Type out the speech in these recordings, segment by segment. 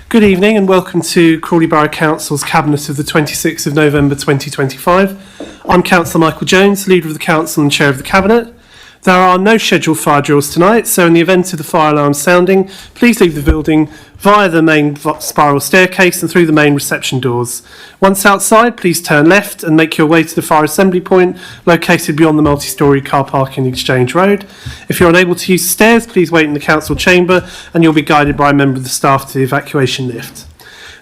Good evening and welcome to Crawley Borough Council's Cabinet of the 26th of November 2025. I'm Councillor Michael Jones, Leader of the Council and Chair of the Cabinet. There are no scheduled fire drills tonight, so in the event of the fire alarm sounding, please leave the building via the main spiral staircase and through the main reception doors. Once outside, please turn left and make your way to the fire assembly point located beyond the multi-storey car park in Exchange Road. If you're unable to use the stairs, please wait in the council chamber and you'll be guided by a member of the staff to the evacuation lift.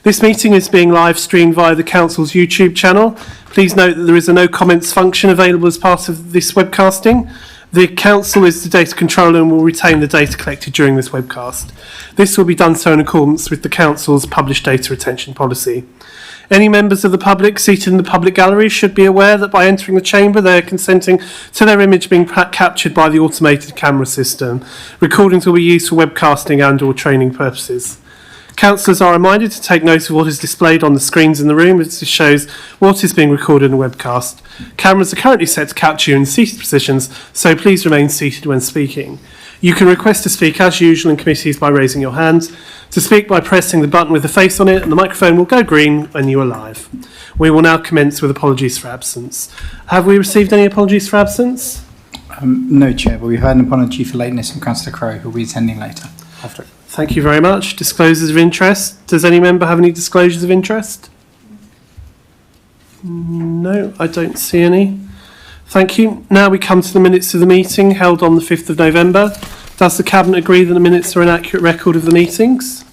This meeting is being live streamed via the council's YouTube channel. Please note that there is a no comments function available as part of this webcasting. The council is the data controller and will retain the data collected during this webcast. This will be done so in accordance with the council's published data retention policy. Any members of the public seated in the public gallery should be aware that by entering the chamber they are consenting to their image being captured by the automated camera system. Recordings will be used for webcasting and/or training purposes. Councillors are reminded to take note of what is displayed on the screens in the room as this shows what is being recorded in the webcast. Cameras are currently set to capture you in seated positions, so please remain seated when speaking. You can request to speak as usual in committees by raising your hand. To speak by pressing the button with the face on it, and the microphone will go green when you are live. We will now commence with apologies for absence. Have we received any apologies for absence? No, Chair, but we've had an apology for lateness from Councillor Crowe, who will be attending later. After. Thank you very much. Disclosures of interest. Does any member have any disclosures of interest? No, I don't see any. Thank you. Now we come to the minutes of the meeting held on the 5th of November. Does the Cabinet agree that the minutes are an accurate record of the meetings?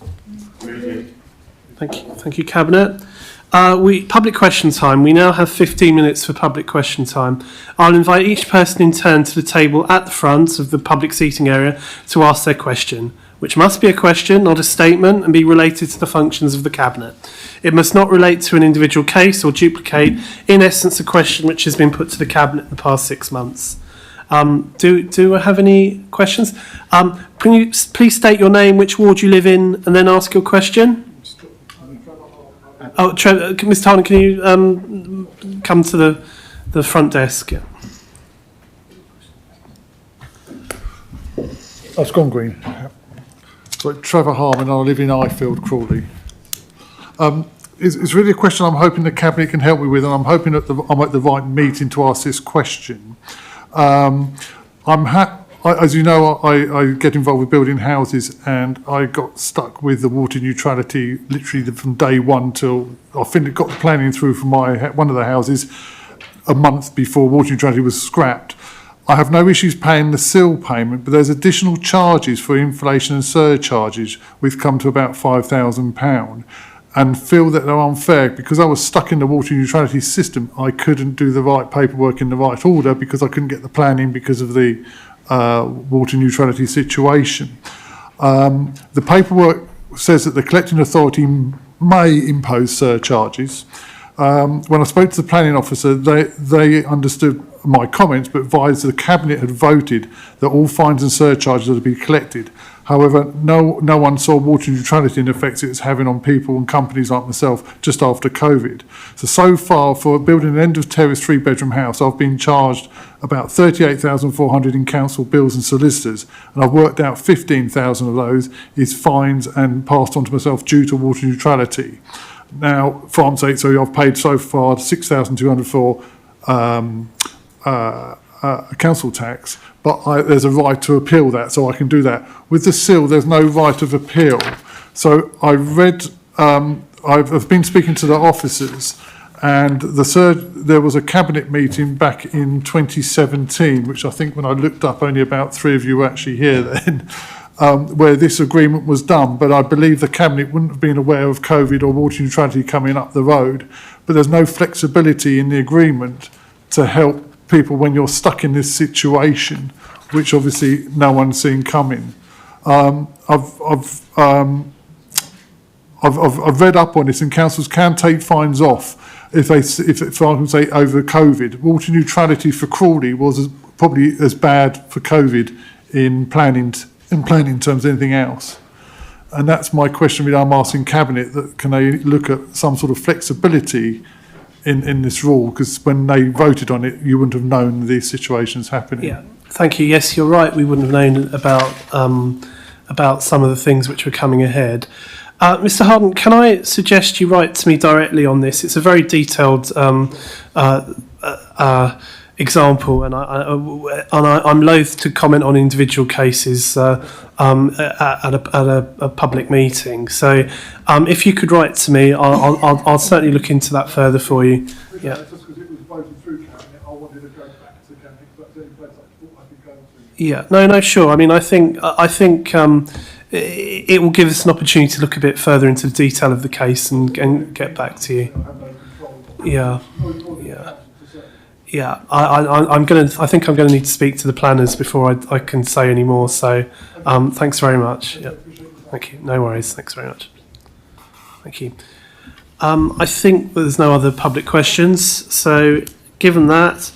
Thank you, Cabinet. Public question time. We now have 15 minutes for public question time. I'll invite each person in turn to the table at the front of the public seating area to ask their question, which must be a question, not a statement, and be related to the functions of the Cabinet. It must not relate to an individual case or duplicate, in essence, a question which has been put to the Cabinet in the past 6 months. Do I have any questions? Can you please state your name, which ward you live in, and then ask your question? Oh, Mr. Harlan, can you come to the front desk? Yeah. It's gone green. So Trevor Harmon, I live in Ifield, Crawley. It's really a question I'm hoping the Cabinet can help me with, and I'm hoping that I'm at the right meeting to ask this question. As you know, I get involved with building houses, and I got stuck with the water neutrality literally from day one till I got the planning through for one of the houses a month before water neutrality was scrapped. I have no issues paying the SIL payment, but there's additional charges for inflation and surcharges, which come to about £5,000, and feel that they're unfair because I was stuck in the water neutrality system. I couldn't do the right paperwork in the right order because I couldn't get the planning because of the water neutrality situation. The paperwork says that the collecting authority may impose surcharges. When I spoke to the planning officer, they understood my comments, but advised the Cabinet had voted that all fines and surcharges are to be collected. However, no one saw water neutrality and the effects it's having on people and companies like myself just after COVID. So far, for building an end of terrace 3-bedroom house, I've been charged about £38,400 in council bills and solicitors, and I've worked out 15,000 of those is fines and passed on to myself due to water neutrality. Now, for arm's sake, so I've paid so far £6,200 for council tax, but there's a right to appeal that, so I can do that. With the SIL, there's no right of appeal. So I've been speaking to the officers, and there was a Cabinet meeting back in 2017, which I think when I looked up, only about 3 of you were actually here then, where this agreement was done. But I believe the Cabinet wouldn't have been aware of COVID or water neutrality coming up the road. But there's no flexibility in the agreement to help people when you're stuck in this situation, which obviously no one's seen coming. I've read up on this, and councils can take fines off if I can say over COVID. Water neutrality for Crawley was probably as bad for COVID in planning terms as anything else. And that's my question that I'm asking Cabinet, that can they look at some sort of flexibility in this rule, because when they voted on it, you wouldn't have known these situations happening. Yeah, thank you. Yes, you're right. We wouldn't have known about some of the things which were coming ahead. Mr. Harden, can I suggest you write to me directly on this? It's a very detailed example, and I'm loath to comment on individual cases at a public meeting. So, if you could write to me, I'll certainly look into that further for you. Yeah. Just because it was voted through cabinet, I wanted to go back to cabinet, but the only place I thought I could go to. Yeah. No. Sure. I mean, I think it will give us an opportunity to look a bit further into the detail of the case and get back to you. Yeah. Yeah. I think I'm going to need to speak to the planners before I can say any more. So, thanks very much. Yeah. Thank you. No worries. Thanks very much. Thank you. I think there's no other public questions. So, given that,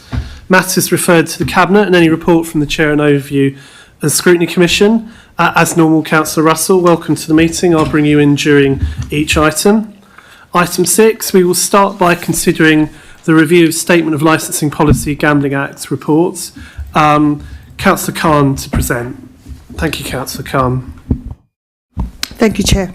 matters referred to the Cabinet and any report from the Chair and overview of the Scrutiny Commission. As normal, Councillor Russell, welcome to the meeting. I'll bring you in during each item. Item 6, we will start by considering the review of Statement of Licensing Policy Gambling Act reports. Councillor Khan to present. Thank you, Councillor Khan. Thank you, Chair.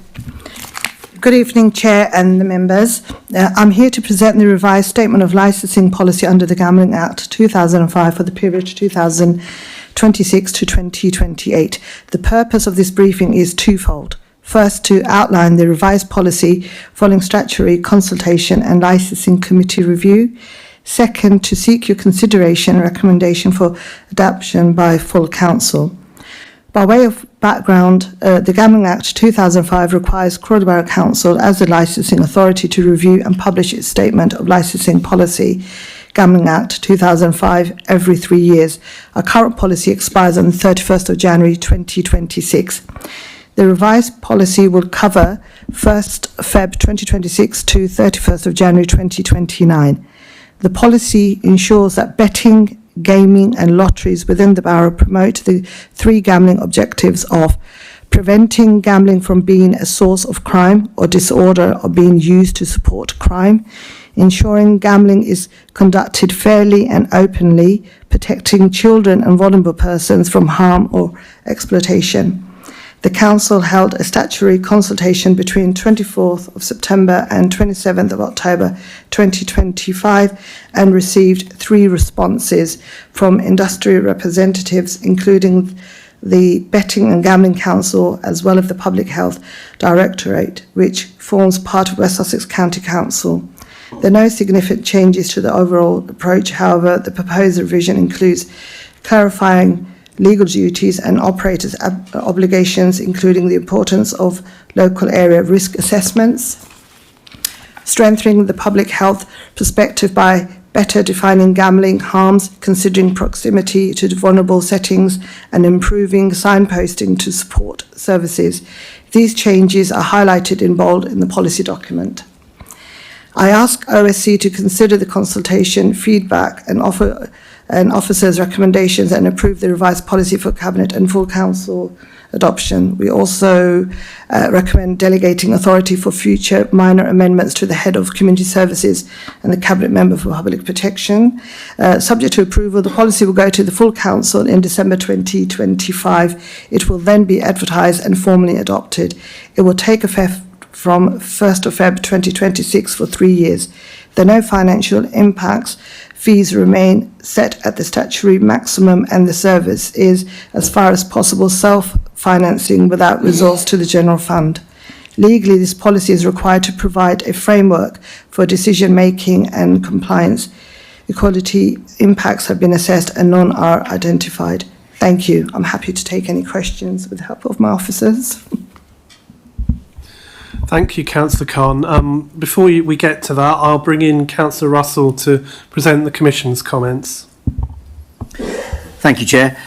Good evening, Chair and the members. I'm here to present the revised Statement of Licensing Policy under the Gambling Act 2005 for the period 2026 to 2028. The purpose of this briefing is twofold. First, to outline the revised policy following statutory consultation and licensing committee review. Second, to seek your consideration and recommendation for adoption by full council. By way of background, the Gambling Act 2005 requires Crawley Borough Council as the licensing authority to review and publish its statement of licensing policy, Gambling Act 2005, every 3 years. Our current policy expires on the 31st of January 2026. The revised policy will cover 1st Feb 2026 to 31st of January 2029. The policy ensures that betting, gaming and lotteries within the borough promote the 3 gambling objectives of preventing gambling from being a source of crime or disorder or being used to support crime, ensuring gambling is conducted fairly and openly, protecting children and vulnerable persons from harm or exploitation. The Council held a statutory consultation between 24th of September and 27th of October 2025 and received 3 responses from industry representatives, including the Betting and Gambling Council, as well as the Public Health Directorate, which forms part of West Sussex County Council. There are no significant changes to the overall approach. However, the proposed revision includes clarifying legal duties and operators' obligations, including the importance of local area risk assessments, strengthening the public health perspective by better defining gambling harms, considering proximity to vulnerable settings, and improving signposting to support services. These changes are highlighted in bold in the policy document. I ask OSC to consider the consultation, feedback and officers' recommendations and approve the revised policy for Cabinet and full Council adoption. We also recommend delegating authority for future minor amendments to the Head of Community Services and the Cabinet Member for Public Protection. Subject to approval, the policy will go to the full Council in December 2025. It will then be advertised and formally adopted. It will take effect from 1st of Feb 2026 for 3 years. There are no financial impacts. Fees remain set at the statutory maximum and the service is, as far as possible, self-financing without resource to the general fund. Legally, this policy is required to provide a framework for decision-making and compliance. Equality impacts have been assessed and none are identified. Thank you. I'm happy to take any questions with the help of my officers. Thank you, Councillor Khan. Before we get to that, I'll bring in Councillor Russell to present the Commission's comments. Thank you, Chair.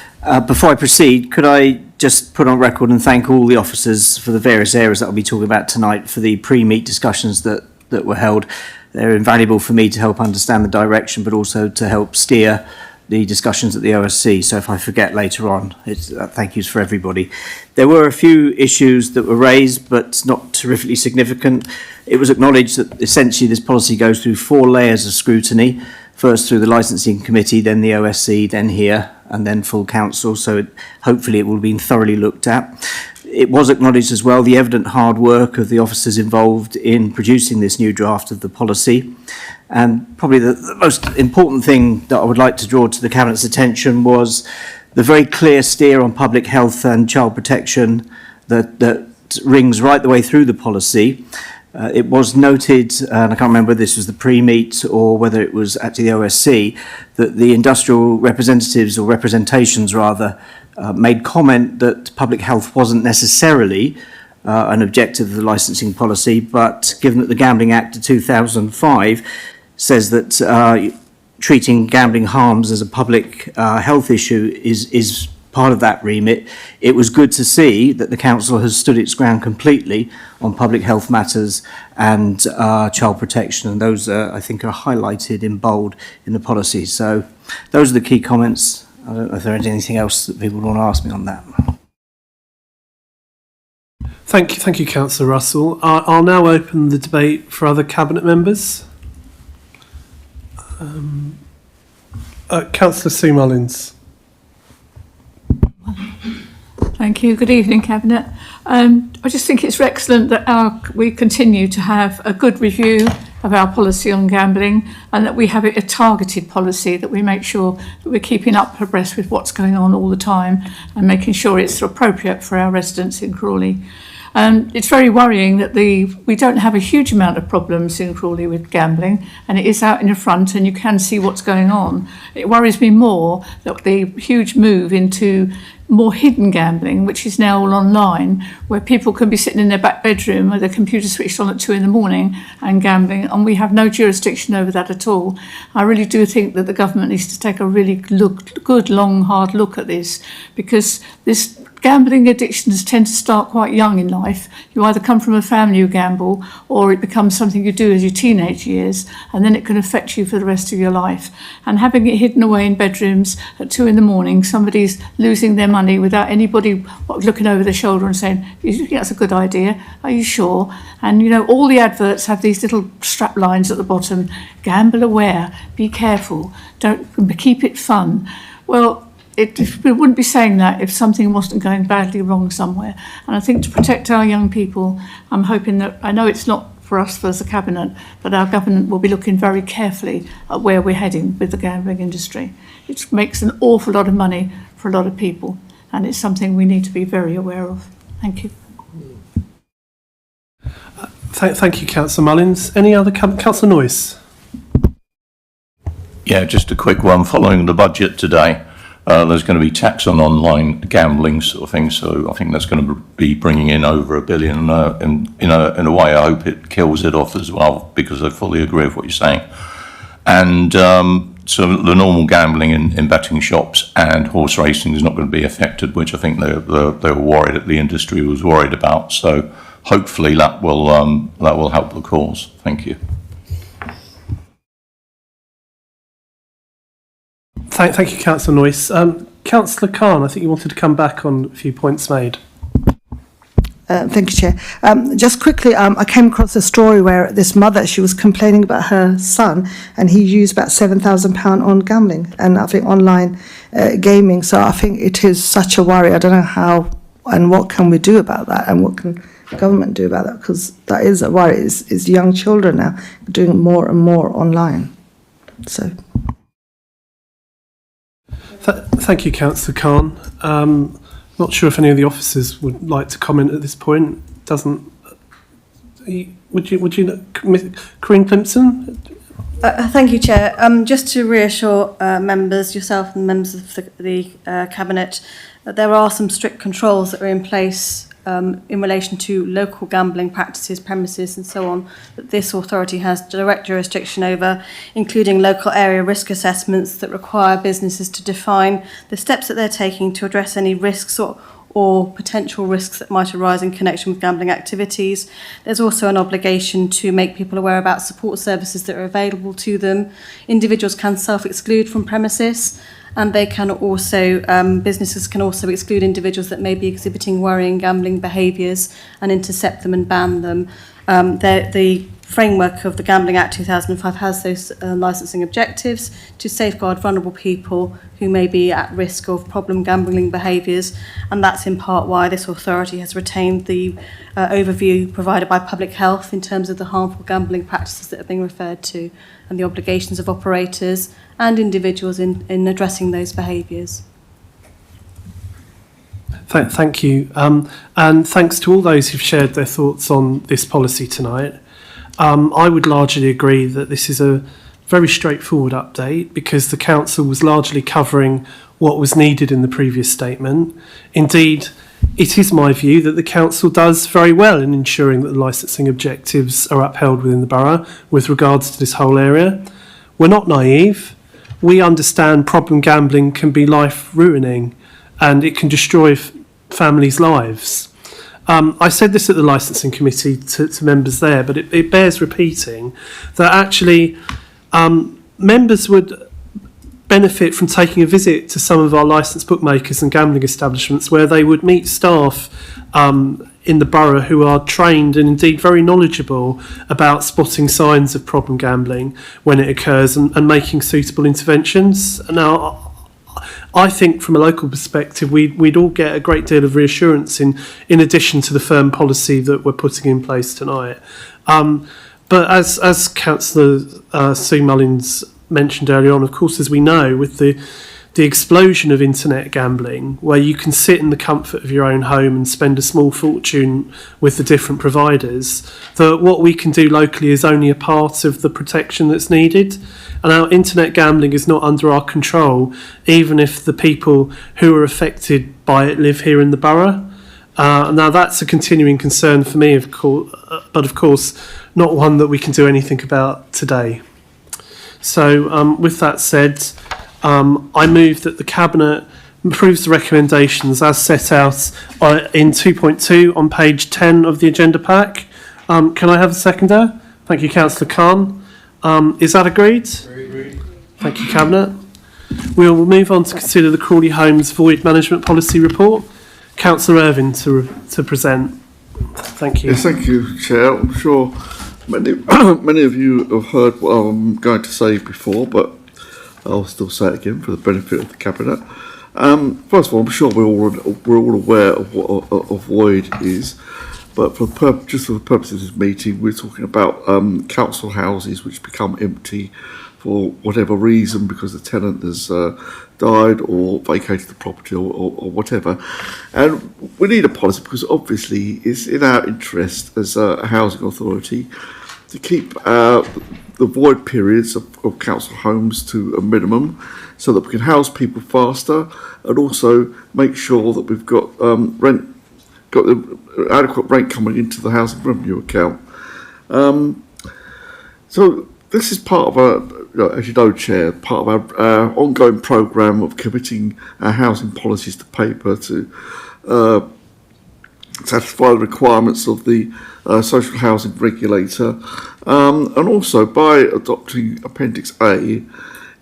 Before I proceed, could I just put on record and thank all the officers for the various areas that I'll be talking about tonight for the pre-meet discussions that were held. They're invaluable for me to help understand the direction, but also to help steer the discussions at the OSC. So if I forget later on, thank yous for everybody. There were a few issues that were raised, but not terrifically significant. It was acknowledged that essentially this policy goes through 4 layers of scrutiny, first through the licensing committee, then the OSC, then here, and then full council. So hopefully it will be thoroughly looked at. It was acknowledged as well the evident hard work of the officers involved in producing this new draft of the policy. And probably the most important thing that I would like to draw to the Cabinet's attention was the very clear steer on public health and child protection that rings right the way through the policy. It was noted, and I can't remember whether this was the pre-meet or whether it was actually the OSC, that the industrial representatives, or representations rather, made comment that public health wasn't necessarily an objective of the licensing policy, but given that the Gambling Act of 2005 says that treating gambling harms as a public health issue is part of that remit, it was good to see that the Council has stood its ground completely on public health matters and child protection, and those I think are highlighted in bold in the policy. So those are the key comments. I don't know if there is anything else that people want to ask me on that. Thank you, Councillor Russell. I'll now open the debate for other Cabinet members. Councillor Sue Mullins. Thank you. Good evening, Cabinet. I just think it's excellent that we continue to have a good review of our policy on gambling, and that we have a targeted policy, that we make sure that we're keeping up abreast with what's going on all the time and making sure it's appropriate for our residents in Crawley. It's very worrying that we don't have a huge amount of problems in Crawley with gambling, and it is out in the front and you can see what's going on. It worries me more that the huge move into more hidden gambling, which is now all online, where people can be sitting in their back bedroom with their computer switched on at 2 a.m. and gambling, and we have no jurisdiction over that at all. I really do think that the government needs to take a really good, long, hard look at this, because this gambling addictions tend to start quite young in life. You either come from a family who gamble, or it becomes something you do as your teenage years, and then it can affect you for the rest of your life. And having it hidden away in bedrooms at 2 a.m, somebody's losing their money without anybody looking over their shoulder and saying, "You think that's a good idea? Are you sure?" And you know, all the adverts have these little strap lines at the bottom: gamble aware, be careful, don't, keep it fun. Well, we wouldn't be saying that if something wasn't going badly wrong somewhere. And I think to protect our young people, I'm hoping that, I know it's not for us as a Cabinet, but our government will be looking very carefully at where we're heading with the gambling industry. It makes an awful lot of money for a lot of people, and it's something we need to be very aware of. Thank you. Thank you, Councillor Mullins. Any other Councillor Noyce? Yeah, just a quick one. Following the budget today, there's going to be tax on online gambling sort of thing, so I think that's going to be bringing in over £1 billion. And in a way, I hope it kills it off as well, because I fully agree with what you're saying. And so the normal gambling in betting shops and horse racing is not going to be affected, which I think they were worried that the industry was worried about. So hopefully that will help the cause. Thank you. Thank you, Councillor Noyce. Councillor Khan, I think you wanted to come back on a few points made. Thank you, Chair. Just quickly, I came across a story where this mother, she was complaining about her son, and he used about £7,000 on gambling and I think online gaming. So I think it is such a worry. I don't know how and what can we do about that, and what can the government do about that, because that is a worry. It's young children now doing more and more online. So. Thank you, Councillor Khan. Not sure if any of the officers would like to comment at this point. Would you, Corinne Plimpson? Thank you, Chair. Just to reassure members, yourself and members of the Cabinet, that there are some strict controls that are in place in relation to local gambling practices, premises and so on, that this authority has direct jurisdiction over, including local area risk assessments that require businesses to define the steps that they're taking to address any risks or potential risks that might arise in connection with gambling activities. There's also an obligation to make people aware about support services that are available to them. Individuals can self-exclude from premises, and they can also, businesses can also exclude individuals that may be exhibiting worrying gambling behaviours and intercept them and ban them. The framework of the Gambling Act 2005 has those licensing objectives to safeguard vulnerable people who may be at risk of problem gambling behaviours, and that's in part why this authority has retained the overview provided by Public Health in terms of the harmful gambling practices that are being referred to and the obligations of operators and individuals in addressing those behaviours. Thank you. And thanks to all those who've shared their thoughts on this policy tonight. I would largely agree that this is a very straightforward update because the Council was largely covering what was needed in the previous statement. Indeed, it is my view that the Council does very well in ensuring that the licensing objectives are upheld within the borough with regards to this whole area. We're not naive. We understand problem gambling can be life-ruining and it can destroy families' lives. I said this at the licensing committee to members there, but it bears repeating that actually members would benefit from taking a visit to some of our licensed bookmakers and gambling establishments where they would meet staff in the borough who are trained and indeed very knowledgeable about spotting signs of problem gambling when it occurs and making suitable interventions. Now, I think from a local perspective, we'd all get a great deal of reassurance in addition to the firm policy that we're putting in place tonight. But as Councillor Sue Mullins mentioned earlier on, of course, as we know, with the explosion of internet gambling, where you can sit in the comfort of your own home and spend a small fortune with the different providers, that what we can do locally is only a part of the protection that's needed. And our internet gambling is not under our control, even if the people who are affected by it live here in the borough. Now, that's a continuing concern for me, of course, but of course, not one that we can do anything about today. So, with that said, I move that the Cabinet approves the recommendations as set out in 2.2 on page 10 of the agenda pack. Can I have a seconder? Thank you, Councillor Khan. Is that agreed? Agreed. Thank you, Cabinet. We will move on to consider the Crawley Homes Void Management Policy Report. Councillor Irvine to present. Thank you. Yes, thank you, Chair. I'm sure many of you have heard what I'm going to say before, but I'll still say it again for the benefit of the Cabinet. First of all, I'm sure we're all aware of what a void is, but just for the purpose of this meeting, we're talking about council houses which become empty for whatever reason, because the tenant has died or vacated the property or whatever. And we need a policy because obviously it's in our interest as a housing authority to keep the void periods of council homes to a minimum so that we can house people faster and also make sure that we've got the adequate rent coming into the housing revenue account. So this is part of as you know, Chair, part of our ongoing programme of committing our housing policies to paper to satisfy the requirements of the social housing regulator, and also by adopting Appendix A,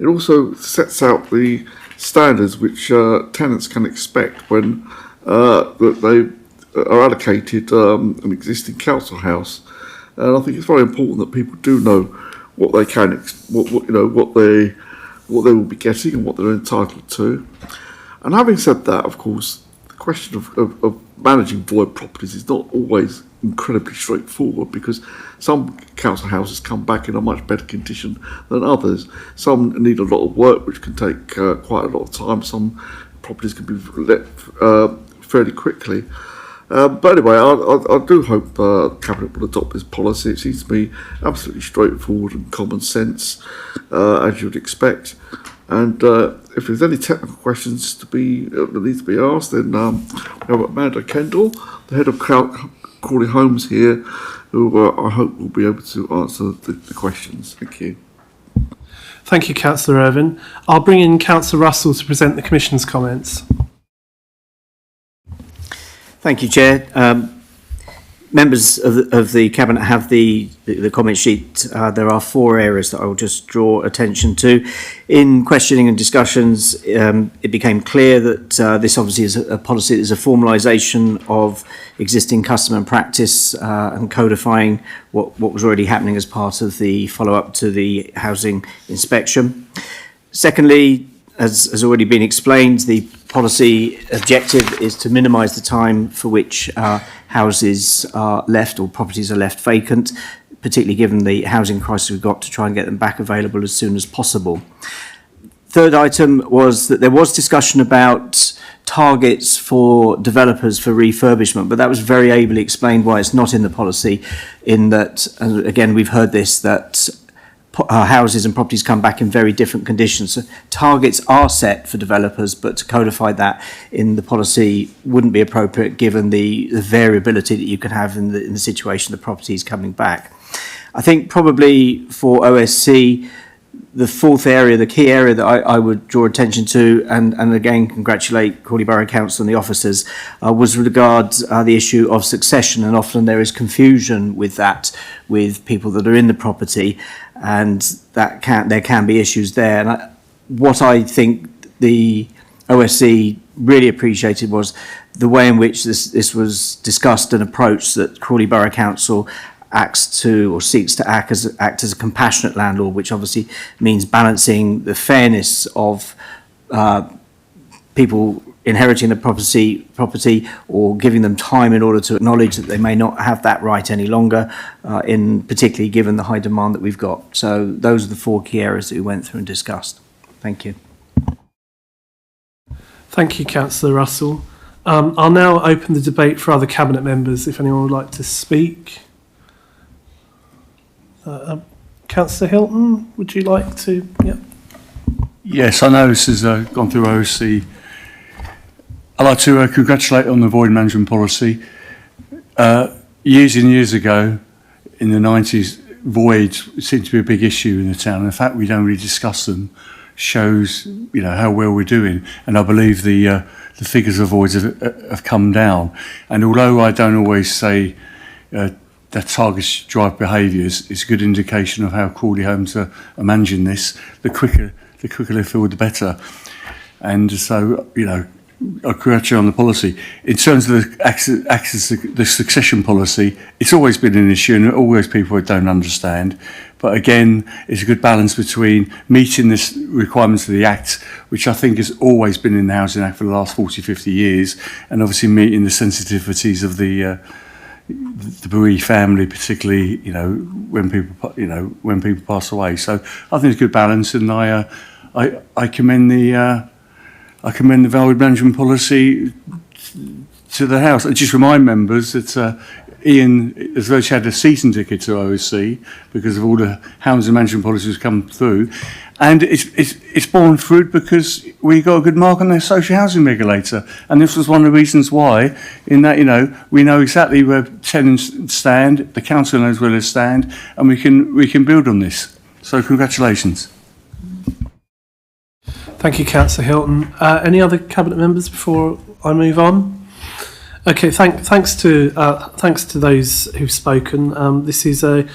it also sets out the standards which tenants can expect when they are allocated an existing council house. And I think it's very important that people do know what they can, what they will be getting and what they're entitled to. And having said that, of course, the question of managing void properties is not always incredibly straightforward because some council houses come back in a much better condition than others. Some need a lot of work, which can take quite a lot of time. Some properties can be let fairly quickly. But anyway, I do hope the Cabinet will adopt this policy. It seems to be absolutely straightforward and common sense, as you'd expect. And if there's any technical questions that need to be asked, then we have Amanda Kendall, the head of Crawley Homes here, who I hope will be able to answer the questions. Thank you. Thank you, Councillor Irvine. I'll bring in Councillor Russell to present the Commission's comments. Thank you, Chair. members of the Cabinet have the comment sheet. There are 4 areas that I will just draw attention to. In questioning and discussions, it became clear that this obviously is a policy that is a formalisation of existing custom and practice and codifying what was already happening as part of the follow-up to the housing inspection. Secondly, as has already been explained, the policy objective is to minimise the time for which houses are left or properties are left vacant, particularly given the housing crisis we've got, to try and get them back available as soon as possible. Third item was that there was discussion about targets for developers for refurbishment, but that was very ably explained why it's not in the policy, in that, again, we've heard this, that houses and properties come back in very different conditions. So targets are set for developers, but to codify that in the policy wouldn't be appropriate given the variability that you can have in the situation the property is coming back. I think probably for OSC, the fourth area, the key area that I would draw attention to, and again congratulate Crawley Borough Council and the officers, was with regards the issue of succession, and often there is confusion with that, with people that are in the property, and there can be issues there. And what I think the OSC really appreciated was the way in which this was discussed and approached, that Crawley Borough Council acts to, or seeks to act as a compassionate landlord, which obviously means balancing the fairness of people inheriting the property or giving them time in order to acknowledge that they may not have that right any longer, in particularly given the high demand that we've got. So those are the 4 key areas that we went through and discussed. Thank you. Thank you, Councillor Russell. I'll now open the debate for other Cabinet members, if anyone would like to speak. Councillor Hilton, would you like to? Yeah. Yes, I know this has gone through OSC. I'd like to congratulate on the void management policy. Years and years ago, in the 90s, voids seemed to be a big issue in the town. And the fact we don't really discuss them shows, how well we're doing. And I believe the figures of voids have come down. And although I don't always say that targets drive behaviours, it's a good indication of how Crawley Homes are managing this. The quicker they feel, the better. And so, I congratulate on the policy. In terms of the succession policy, it's always been an issue, and always people don't understand. But again, it's a good balance between meeting the requirements of the Act, which I think has always been in the Housing Act for the last 40, 50 years, and obviously meeting the sensitivities of the bereaved family, particularly when people pass away. So I think it's a good balance, and I commend the void management policy to the House. I just remind members that Ian has virtually had a season ticket to OSC because of all the housing management policies come through, and it's borne fruit because we got a good mark on the social housing regulator, and this was one of the reasons why. In that, we know exactly where tenants stand, the council knows where they stand, and we can build on this. So congratulations. Thank you, Councillor Hilton. Any other Cabinet members before I move on? Okay, thanks to those who've spoken. This is a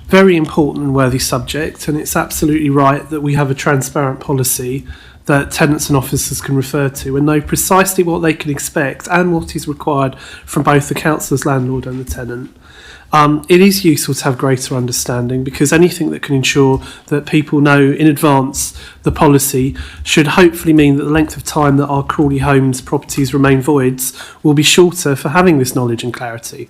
very important and worthy subject, and it's absolutely right that we have a transparent policy that tenants and officers can refer to and know precisely what they can expect and what is required from both the councillor's landlord and the tenant. It is useful to have greater understanding, because anything that can ensure that people know in advance the policy should hopefully mean that the length of time that our Crawley Homes properties remain voids will be shorter for having this knowledge and clarity.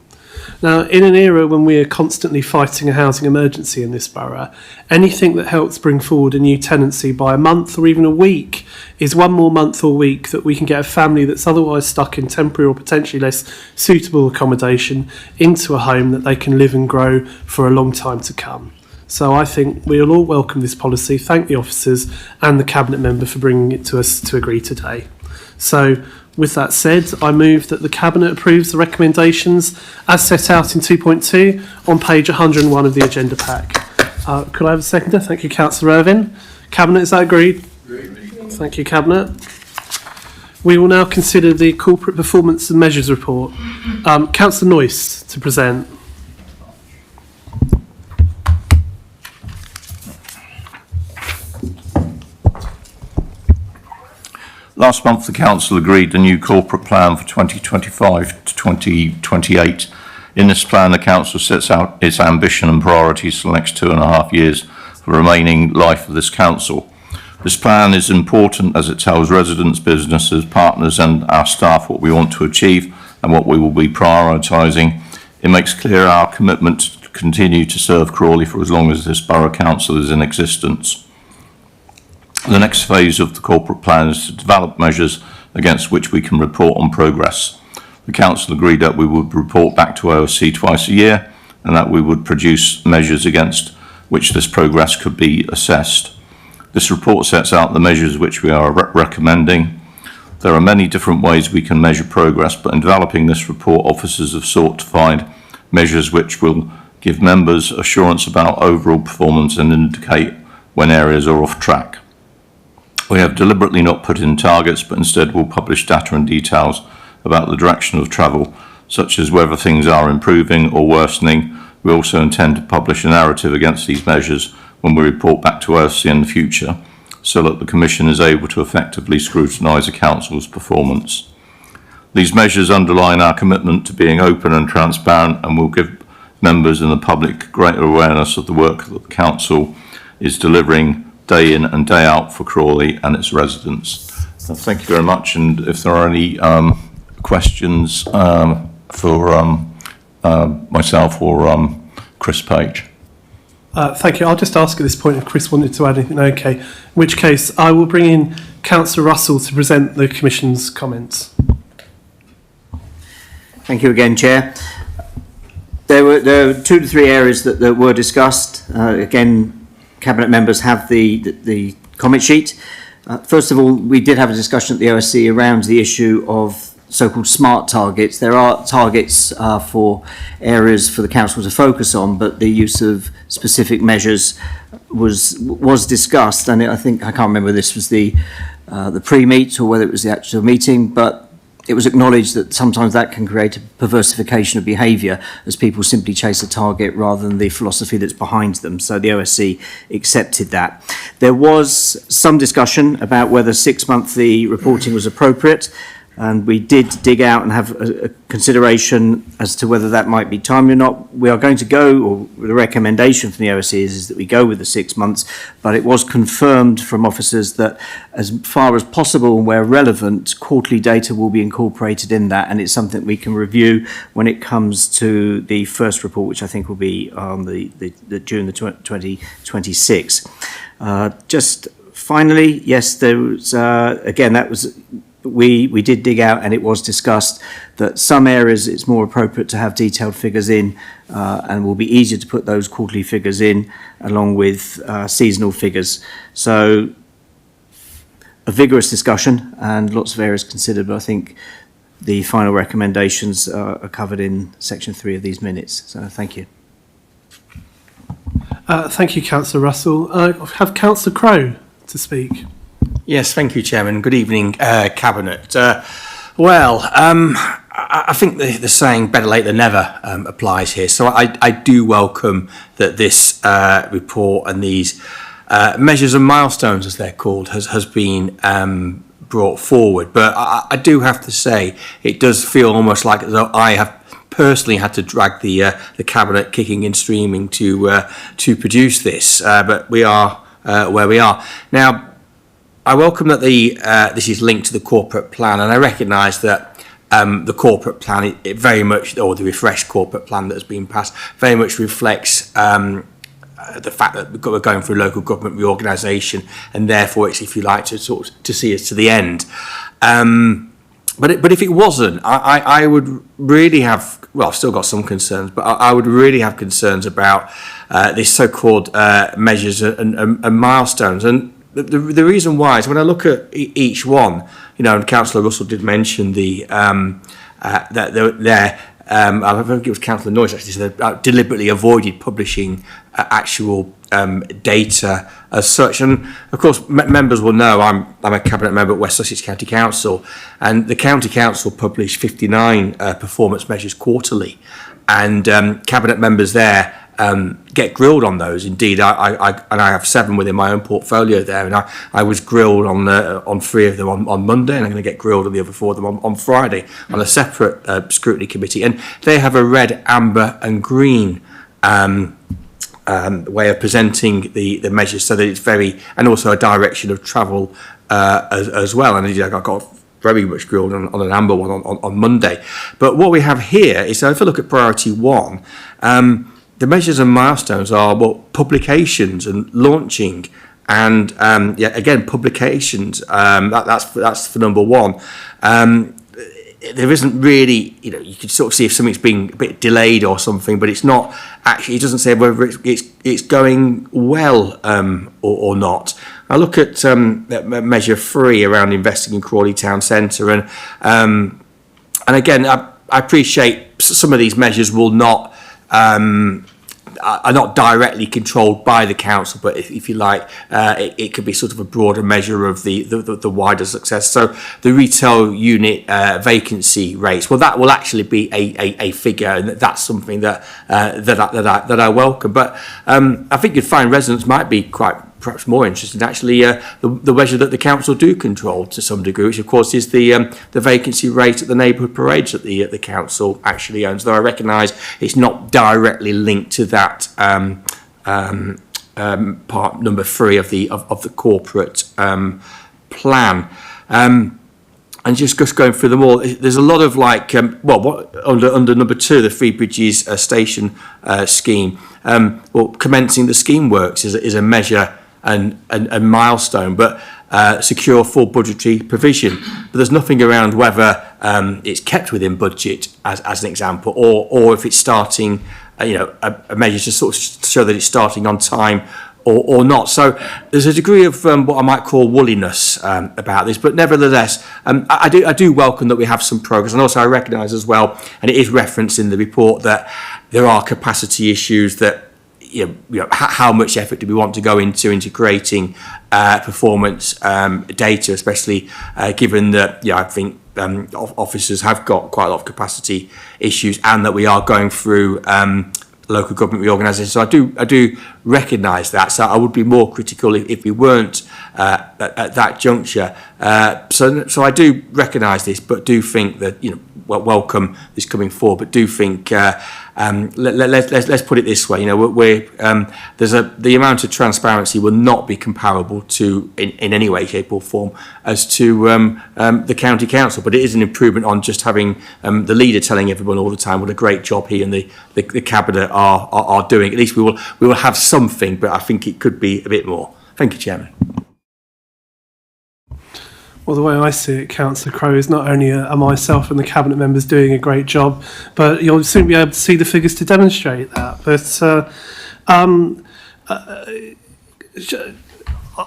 Now, in an era when we are constantly fighting a housing emergency in this borough, anything that helps bring forward a new tenancy by a month or even a week is one more month or week that we can get a family that's otherwise stuck in temporary or potentially less suitable accommodation into a home that they can live and grow for a long time to come. So I think we'll all welcome this policy, thank the officers and the Cabinet member for bringing it to us to agree today. So, with that said, I move that the Cabinet approves the recommendations as set out in 2.2 on page 101 of the agenda pack. Could I have a seconder? Thank you, Councillor Irvine. Cabinet, is that agreed? Agreed. Thank you, Cabinet. We will now consider the Corporate Performance and Measures Report. Councillor Noyce, to present. Last month, the Council agreed a new corporate plan for 2025 to 2028. In this plan, the Council sets out its ambition and priorities for the next 2.5 years for the remaining life of this Council. This plan is important as it tells residents, businesses, partners and our staff what we want to achieve and what we will be prioritising. It makes clear our commitment to continue to serve Crawley for as long as this Borough Council is in existence. The next phase of the corporate plan is to develop measures against which we can report on progress. The Council agreed that we would report back to OSC twice a year and that we would produce measures against which this progress could be assessed. This report sets out the measures which we are recommending. There are many different ways we can measure progress, but in developing this report, officers have sought to find measures which will give members assurance about overall performance and indicate when areas are off track. We have deliberately not put in targets, but instead will publish data and details about the direction of travel, such as whether things are improving or worsening. We also intend to publish a narrative against these measures when we report back to OSC in the future, so that the Commission is able to effectively scrutinise the Council's performance. These measures underline our commitment to being open and transparent and will give members and the public greater awareness of the work that the Council is delivering day in and day out for Crawley and its residents. So thank you very much, and if there are any questions for myself or Chris Page. Thank you. I'll just ask at this point if Chris wanted to add anything. Okay. In which case, I will bring in Councillor Russell to present the Commission's comments. Thank you again, Chair. There were 2 to 3 areas that were discussed. Again, Cabinet members have the comment sheet. First of all, we did have a discussion at the OSC around the issue of so-called smart targets. There are targets for areas for the Council to focus on, but the use of specific measures was discussed, and I can't remember whether this was the pre-meet or whether it was the actual meeting, but it was acknowledged that sometimes that can create a perversification of behaviour as people simply chase a target rather than the philosophy that's behind them. So the OSC accepted that. There was some discussion about whether 6-monthly reporting was appropriate, and we did dig out and have a consideration as to whether that might be timely or not. We are going to go, or the recommendation from the OSC is that we go with the 6 months, but it was confirmed from officers that as far as possible and where relevant, quarterly data will be incorporated in that, and it's something we can review when it comes to the first report, which I think will be on the June the 2026. Just finally, yes, there was, again, that was... We did dig out, and it was discussed that some areas it's more appropriate to have detailed figures in, and will be easier to put those quarterly figures in along with seasonal figures. So a vigorous discussion and lots of areas considered, but I think the final recommendations are covered in section 3 of these minutes. So thank you. Thank you, Councillor Russell. I have Councillor Crowe to speak. Yes, thank you, Chairman. Good evening, Cabinet. I think the saying "better late than never" applies here. So I do welcome that this report and these measures and milestones, as they're called, has been brought forward. But I do have to say, it does feel almost like as though I have personally had to drag the Cabinet kicking and streaming to produce this. But we are where we are now. I welcome that this is linked to the corporate plan, and I recognise that the corporate plan, it very much, or the refreshed corporate plan that has been passed, very much reflects the fact that we're going through local government reorganisation, and therefore it's, if you like, to see us to the end. But if it wasn't, I would really have, well, I've still got some concerns, but I would really have concerns about this so-called measures and milestones. And the reason why is when I look at each one, you know, and Councillor Russell did mention that I think it was Councillor Noyes actually said deliberately avoided publishing actual data as such. And of course, members will know I'm a Cabinet member at West Sussex County Council, and the County Council publish 59 performance measures quarterly. and cabinet members there get grilled on those. Indeed, I have 7 within my own portfolio there, and I was grilled on 3 of them on Monday, and I'm going to get grilled on the other 4 of them on Friday on a separate scrutiny committee. And they have a red, amber, and green way of presenting the measures, so that it's very, and also a direction of travel as well. And I got very much grilled on an amber one on Monday. But what we have here is, so if I look at priority 1, the measures and milestones are publications and launching, and again publications. That's for number 1. There isn't really, you could sort of see if something's being a bit delayed or something, but it's not actually. It doesn't say whether it's going well or not. I look at measure 3 around investing in Crawley Town Centre, and again, I appreciate some of these measures will not. Are not directly controlled by the council, but if you like, it could be sort of a broader measure of the wider success. So the retail unit vacancy rates, well, that will actually be a figure, and that's something that I welcome. But I think you'd find residents might be perhaps more interested actually the measure that the council do control to some degree, which of course is the vacancy rate at the neighbourhood parades that the council actually owns. Though I recognise it's not directly linked to that part number 3 of the corporate plan. And just going through them all, there's a lot of under number 2, the Free Bridges station scheme. Commencing the scheme works is a measure and milestone, but secure full budgetary provision. But there's nothing around whether it's kept within budget, as an example, or if it's starting, a measure to sort of show that it's starting on time or not. So there's a degree of what I might call woolliness about this, but nevertheless, I do welcome that we have some progress, and also I recognise as well, and it is referenced in the report, that there are capacity issues that. How much effort do we want to go into creating performance data, especially given that I think officers have got quite a lot of capacity issues, and that we are going through local government reorganisation. So I do recognise that. So I would be more critical if we weren't at that juncture. So I do recognise this, but do think that welcome this coming forward. But do think let's put it this way. The amount of transparency will not be comparable to in any way, shape or form as to the county council. But it is an improvement on just having the leader telling everyone all the time what a great job he and the cabinet are doing. At least we will have something, but I think it could be a bit more. Thank you, Chairman. Well, the way I see it, Councillor Crowe, is not only are myself and the cabinet members doing a great job, but you'll soon be able to see the figures to demonstrate that. But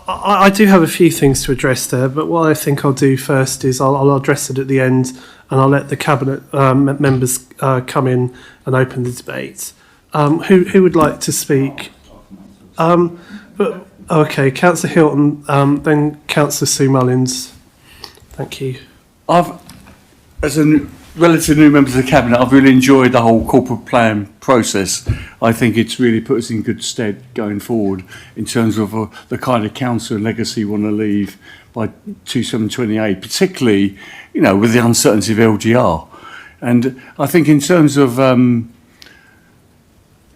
I do have a few things to address there, but what I think I'll do first is I'll address it at the end, and I'll let the cabinet members come in and open the debate. Who would like to speak? Okay, Councillor Hilton, then Councillor Sue Mullins. Thank you. As a relatively new member of the Cabinet, I've really enjoyed the whole corporate plan process. I think it's really put us in good stead going forward in terms of the kind of council and legacy we want to leave by 2728, particularly, with the uncertainty of LGR. And I think in terms of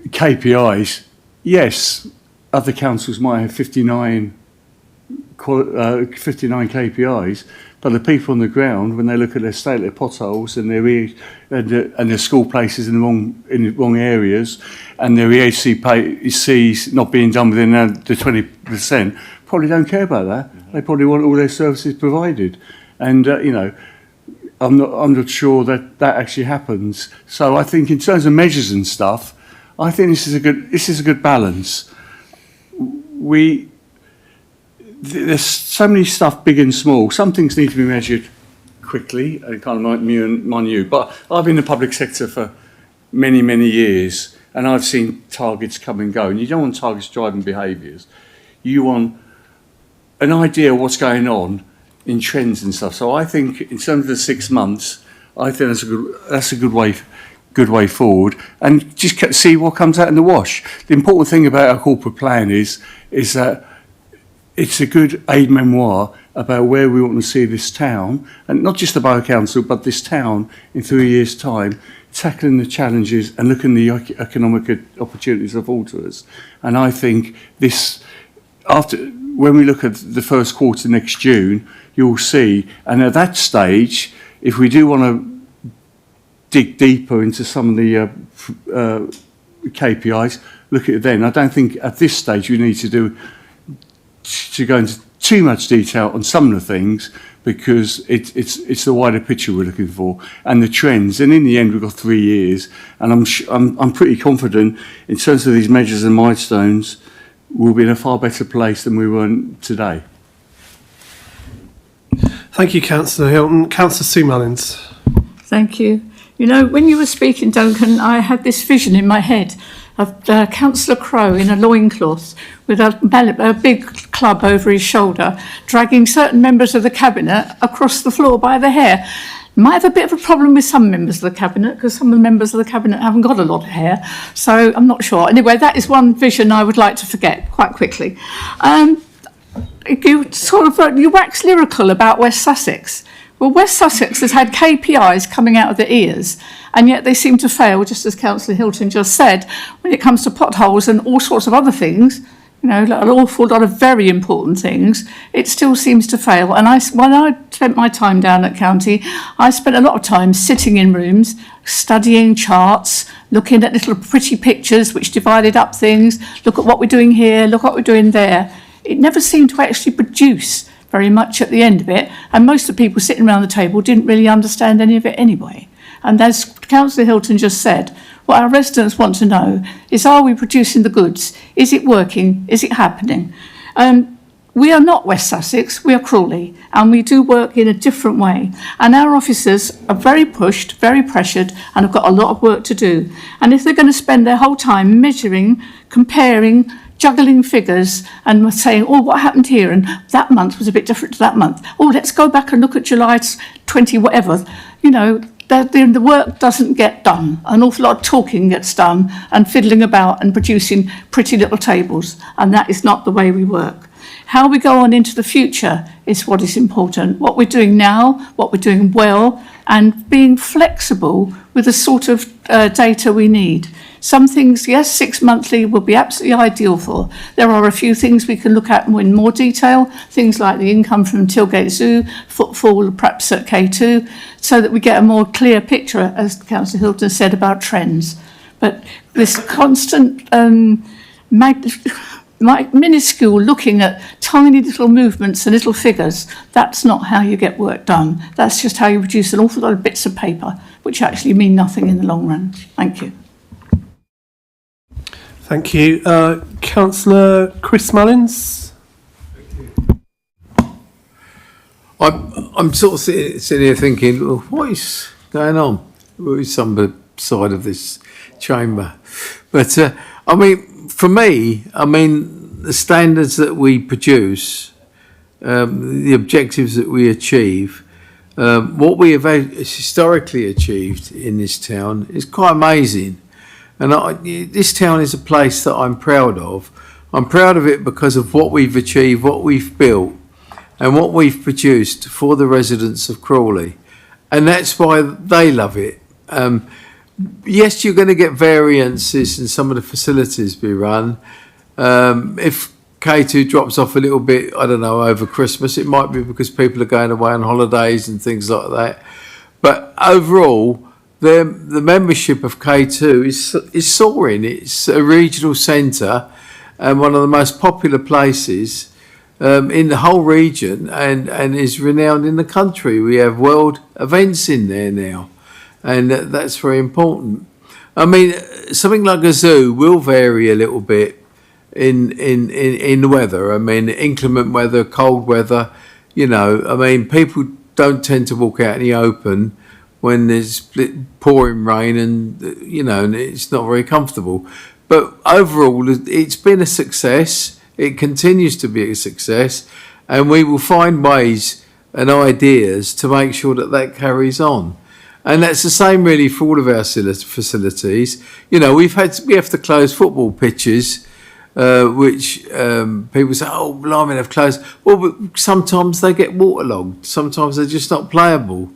KPIs, yes, other councils might have 59 KPIs, but the people on the ground, when they look at their state, their potholes and their school places in the wrong areas, and their EHCs not being done within the 20%, probably don't care about that. They probably want all their services provided, and I'm not sure that actually happens. So I think in terms of measures and stuff, I think this is a good balance. There's so many stuff, big and small. Some things need to be measured quickly and kind of minute. But I've been in the public sector for many, many years, and I've seen targets come and go. And you don't want targets driving behaviours. You want an idea of what's going on in trends and stuff. So I think in terms of the 6 months, I think that's a good way good way forward, and just see what comes out in the wash. The important thing about our corporate plan is that it's a good aid memoir about where we want to see this town, and not just the Borough Council, but this town in 3 years' time, tackling the challenges and looking at the economic opportunities afforded to us. And I think this, when we look at the first quarter next June, you'll see, and at that stage, if we do want to dig deeper into some of the KPIs, look at it then. I don't think at this stage we need to go into too much detail on some of the things, because it's the wider picture we're looking for and the trends. And in the end, we've got 3 years, and I'm pretty confident in terms of these measures and milestones, we'll be in a far better place than we were today. Thank you, Councillor Hilton. Councillor Sue Mullins. Thank you. You know, when you were speaking, Duncan, I had this vision in my head of Councillor Crowe in a loincloth with a big club over his shoulder, dragging certain members of the Cabinet across the floor by the hair. Might have a bit of a problem with some members of the Cabinet, because some of the members of the Cabinet haven't got a lot of hair, so I'm not sure. Anyway, that is one vision I would like to forget quite quickly. You wax lyrical about West Sussex. Well, West Sussex has had KPIs coming out of their ears, and yet they seem to fail, just as Councillor Hilton just said, when it comes to potholes and all sorts of other things, you know, an awful lot of very important things, it still seems to fail. And when I spent my time down at County, I spent a lot of time sitting in rooms, studying charts, looking at little pretty pictures which divided up things, look at what we're doing here, look what we're doing there. It never seemed to actually produce very much at the end of it, and most of the people sitting around the table didn't really understand any of it anyway. And as Councillor Hilton just said, what our residents want to know is, are we producing the goods? Is it working? Is it happening? We are not West Sussex, we are Crawley, and we do work in a different way. And our officers are very pushed, very pressured, and have got a lot of work to do. And if they're going to spend their whole time measuring, comparing, juggling figures and saying, oh, what happened here? And that month was a bit different to that month. Oh, let's go back and look at July 20, whatever. You know, the work doesn't get done. An awful lot of talking gets done and fiddling about and producing pretty little tables. And that is not the way we work. How we go on into the future is what is important. What we're doing now, what we're doing well, and being flexible with the sort of data we need. Some things, yes, 6 monthly will be absolutely ideal for. There are a few things we can look at in more detail, things like the income from Tilgate Zoo, footfall perhaps at K2, so that we get a more clear picture, as Councillor Hilton said, about trends. But this constant minuscule looking at tiny little movements and little figures, that's not how you get work done. That's just how you produce an awful lot of bits of paper, which actually mean nothing in the long run. Thank you. Thank you. Councillor Chris Mullins. I'm sort of sitting here thinking, well, what is going on with some side of this chamber? But I mean, for me, the standards that we produce, the objectives that we achieve, what we have historically achieved in this town is quite amazing. And this town is a place that I'm proud of. I'm proud of it because of what we've achieved, what we've built, and what we've produced for the residents of Crawley. And that's why they love it. Yes, you're going to get variances in some of the facilities we run. If K2 drops off a little bit, I don't know, over Christmas, it might be because people are going away on holidays and things like that. But overall, the membership of K2 is soaring. It's a regional centre and one of the most popular places in the whole region, and is renowned in the country. We have world events in there now, and that's very important. I mean, something like a zoo will vary a little bit in the weather. I mean, inclement weather, cold weather, you know, I mean, people don't tend to walk out in the open when there's pouring rain and, you know, and it's not very comfortable. But overall, it's been a success. It continues to be a success, and we will find ways and ideas to make sure that that carries on. And that's the same really for all of our facilities. You know, we have to close football pitches, which people say, oh, blimey, they've closed. Well, but sometimes they get waterlogged. Sometimes they're just not playable.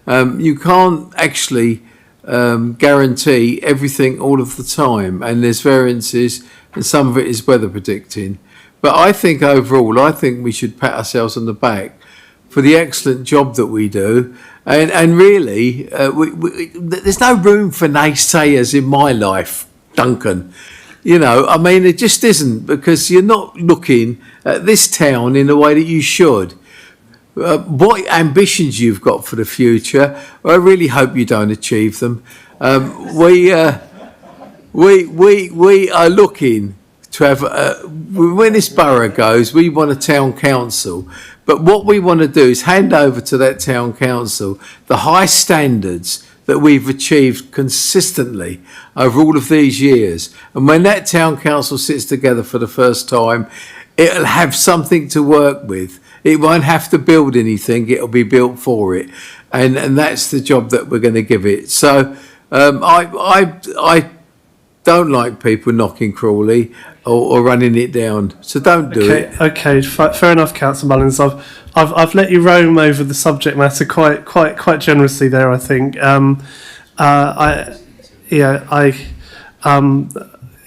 You can't actually guarantee everything all of the time, and there's variances, and some of it is weather predicting. But I think overall, we should pat ourselves on the back for the excellent job that we do. And really, there's no room for naysayers in my life, Duncan. You know, I mean, it just isn't, because you're not looking at this town in the way that you should. What ambitions you've got for the future, I really hope you don't achieve them. We are looking to have, when this borough goes, we want a town council. But what we want to do is hand over to that town council the high standards that we've achieved consistently over all of these years. And when that town council sits together for the first time, it'll have something to work with. It won't have to build anything, it'll be built for it. And that's the job that we're going to give it. So I don't like people knocking Crawley or running it down. So don't do it. Okay, fair enough, Councillor Mullins. I've let you roam over the subject matter quite generously there, I think.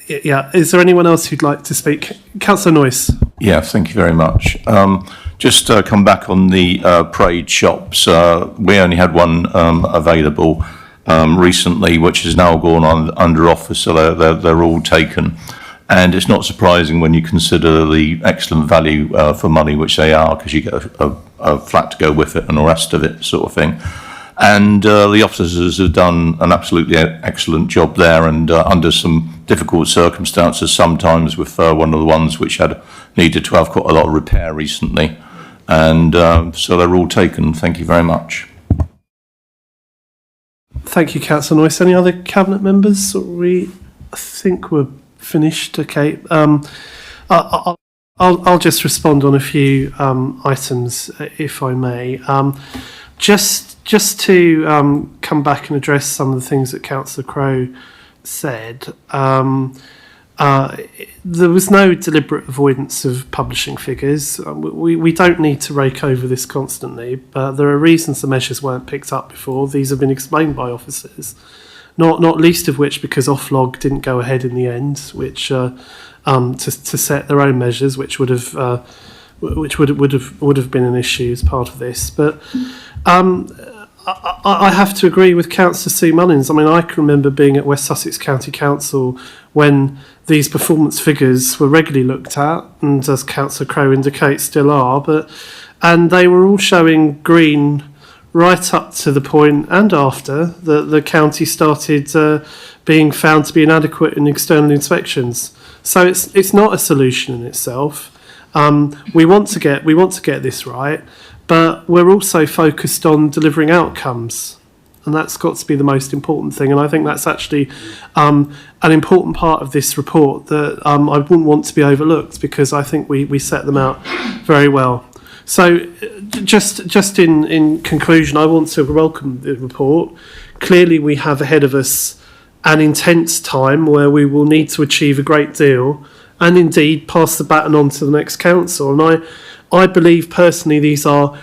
Is there anyone else who'd like to speak? Councillor Noyce. Yeah, thank you very much. Just come back on the parade shops. We only had one available recently, which has now gone on under offer, so they're all taken. And it's not surprising when you consider the excellent value for money which they are, because you get a flat to go with it and the rest of it, sort of thing. And the officers have done an absolutely excellent job there, and under some difficult circumstances sometimes, with one of the ones which had needed to have quite a lot of repair recently. And so they're all taken. Thank you very much. Thank you, Councillor Noyce. Any other Cabinet members? I think we're finished. Okay. I'll just respond on a few items, if I may. Just to come back and address some of the things that Councillor Crowe said. There was no deliberate avoidance of publishing figures. We don't need to rake over this constantly, but there are reasons the measures weren't picked up before. These have been explained by officers, not least of which because Oflog didn't go ahead in the end, which to set their own measures, which would have been an issue as part of this. But I have to agree with Councillor Sue Mullins. I mean, I can remember being at West Sussex County Council when these performance figures were regularly looked at, and as Councillor Crowe indicates, still are, and they were all showing green right up to the point and after the county started being found to be inadequate in external inspections. So it's not a solution in itself. We want to get this right, but we're also focused on delivering outcomes, and that's got to be the most important thing. And I think that's actually an important part of this report that I wouldn't want to be overlooked, because I think we set them out very well. So just in conclusion, I want to welcome the report. Clearly we have ahead of us an intense time where we will need to achieve a great deal and indeed pass the baton on to the next council. And I believe personally these are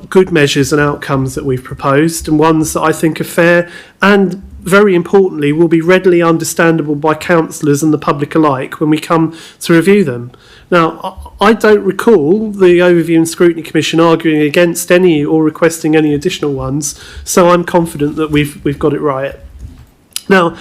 good measures and outcomes that we've proposed, and ones that I think are fair and, very importantly, will be readily understandable by councillors and the public alike when we come to review them. Now, I don't recall the Overview and Scrutiny Commission arguing against any or requesting any additional ones, so I'm confident that we've got it right. Now,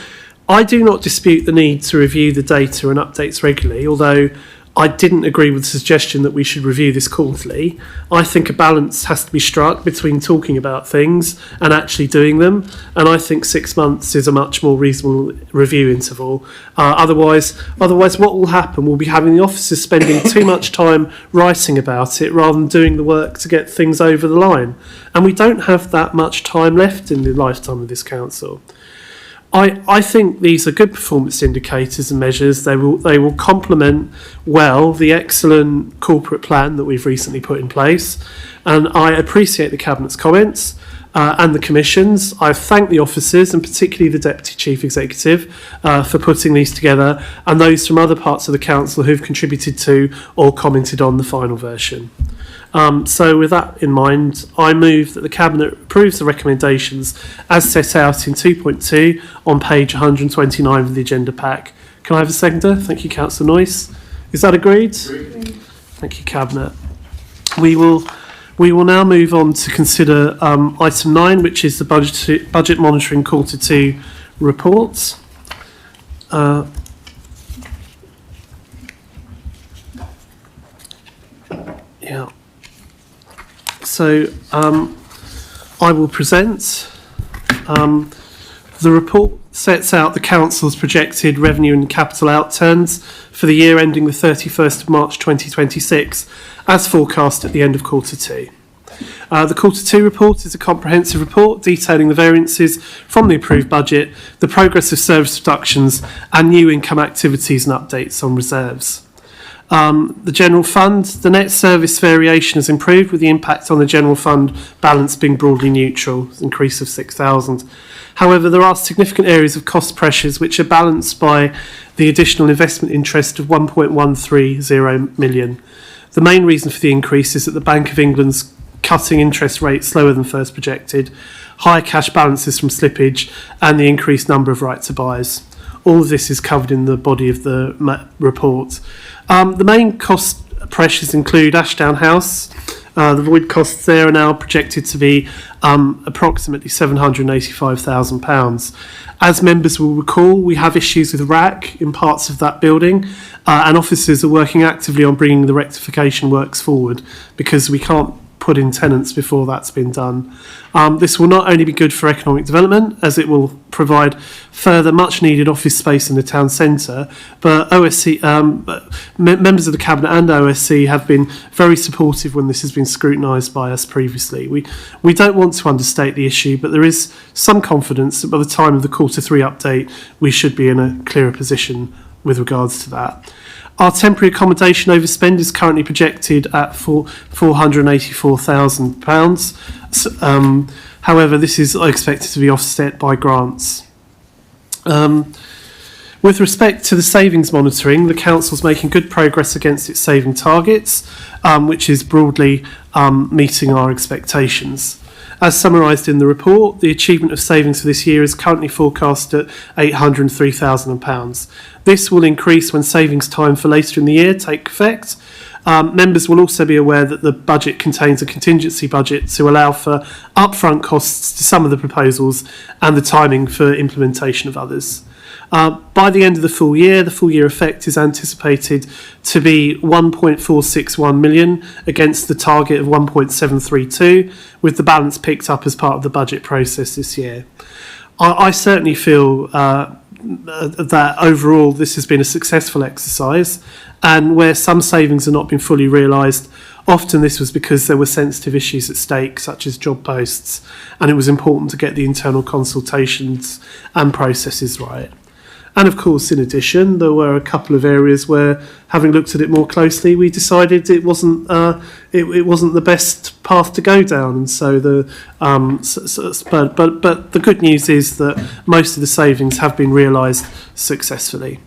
I do not dispute the need to review the data and updates regularly, although I didn't agree with the suggestion that we should review this quarterly. I think a balance has to be struck between talking about things and actually doing them, and I think 6 months is a much more reasonable review interval. Otherwise, what will happen? We'll be having the officers spending too much time writing about it rather than doing the work to get things over the line. And we don't have that much time left in the lifetime of this council. I think these are good performance indicators and measures. They will complement well the excellent corporate plan that we've recently put in place, and I appreciate the Cabinet's comments. and the commissions. I thank the officers and particularly the Deputy Chief Executive for putting these together, and those from other parts of the council who've contributed to or commented on the final version. So with that in mind, I move that the Cabinet approves the recommendations as set out in 2.2 on page 129 of the agenda pack. Can I have a seconder? Thank you, Councillor Noyce. Is that agreed? Thank you, Cabinet. We will now move on to consider item 9, which is the budget monitoring quarter 2 report. Yeah. So I will present. The report sets out the Council's projected revenue and capital outturns for the year ending the 31st of March 2026, as forecast at the end of quarter 2. The quarter 2 report is a comprehensive report detailing the variances from the approved budget, the progress of service reductions and new income activities and updates on reserves. The general fund, the net service variation has improved with the impact on the general fund balance being broadly neutral, increase of 6,000. However, there are significant areas of cost pressures which are balanced by the additional investment interest of 1.130 million. The main reason for the increase is that the Bank of England's cutting interest rates slower than first projected, higher cash balances from slippage and the increased number of right to buys. All of this is covered in the body of the report. The main cost pressures include Ashdown House. The void costs there are now projected to be approximately £785,000. As members will recall, we have issues with RAC in parts of that building, and officers are working actively on bringing the rectification works forward because we can't put in tenants before that's been done. This will not only be good for economic development, as it will provide further much needed office space in the town centre, but OSC, members of the Cabinet and OSC have been very supportive when this has been scrutinised by us previously. We don't want to understate the issue, but there is some confidence that by the time of the quarter 3 update, we should be in a clearer position with regards to that. Our temporary accommodation overspend is currently projected at £484,000. However, this is expected to be offset by grants. With respect to the savings monitoring, the Council's making good progress against its saving targets, which is broadly meeting our expectations. As summarised in the report, the achievement of savings for this year is currently forecast at £803,000. This will increase when savings time for later in the year take effect. Members will also be aware that the budget contains a contingency budget to allow for upfront costs to some of the proposals and the timing for implementation of others. By the end of the full year effect is anticipated to be 1.461 million against the target of 1.732, with the balance picked up as part of the budget process this year. I certainly feel that overall this has been a successful exercise, and where some savings have not been fully realised, often this was because there were sensitive issues at stake, such as job posts, and it was important to get the internal consultations and processes right. And of course, in addition, there were a couple of areas where, having looked at it more closely, we decided it wasn't the best path to go down. And so but the good news is that most of the savings have been realised successfully.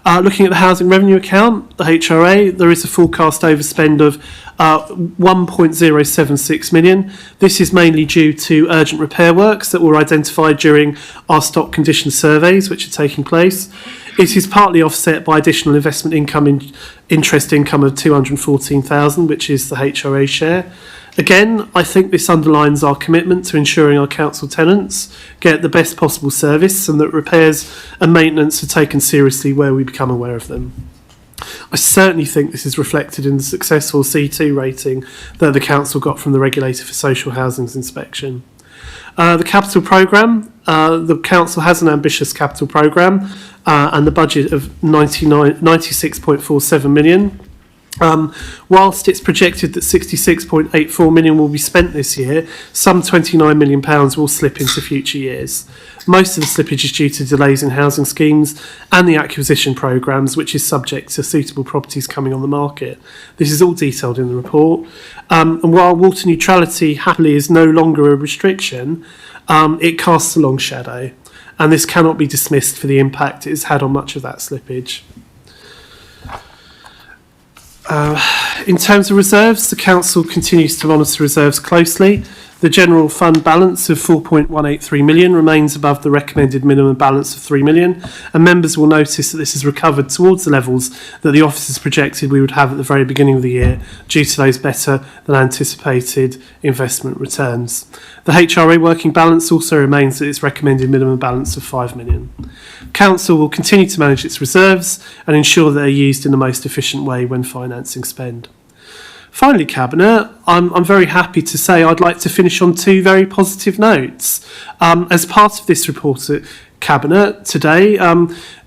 Looking at the housing revenue account, the HRA, there is a forecast overspend of 1.076 million. This is mainly due to urgent repair works that were identified during our stock condition surveys, which are taking place. It is partly offset by additional investment income, interest income of 214,000, which is the HRA share. Again, I think this underlines our commitment to ensuring our council tenants get the best possible service and that repairs and maintenance are taken seriously where we become aware of them. I certainly think this is reflected in the successful C2 rating that the council got from the Regulator for Social Housing's inspection. The capital programme, the council has an ambitious capital programme and the budget of 96.47 million. Whilst it's projected that £66.84 million will be spent this year, some £29 million will slip into future years. Most of the slippage is due to delays in housing schemes and the acquisition programmes, which is subject to suitable properties coming on the market. This is all detailed in the report. And while water neutrality happily is no longer a restriction, it casts a long shadow, and this cannot be dismissed for the impact it has had on much of that slippage. In terms of reserves, the Council continues to monitor reserves closely. The general fund balance of £4.183 million remains above the recommended minimum balance of £3 million, and members will notice that this has recovered towards the levels that the officers projected we would have at the very beginning of the year due to those better than anticipated investment returns. The HRA working balance also remains at its recommended minimum balance of £5 million. Council will continue to manage its reserves and ensure they are used in the most efficient way when financing spend. Finally, Cabinet, I'm very happy to say I'd like to finish on two very positive notes. As part of this report at Cabinet today,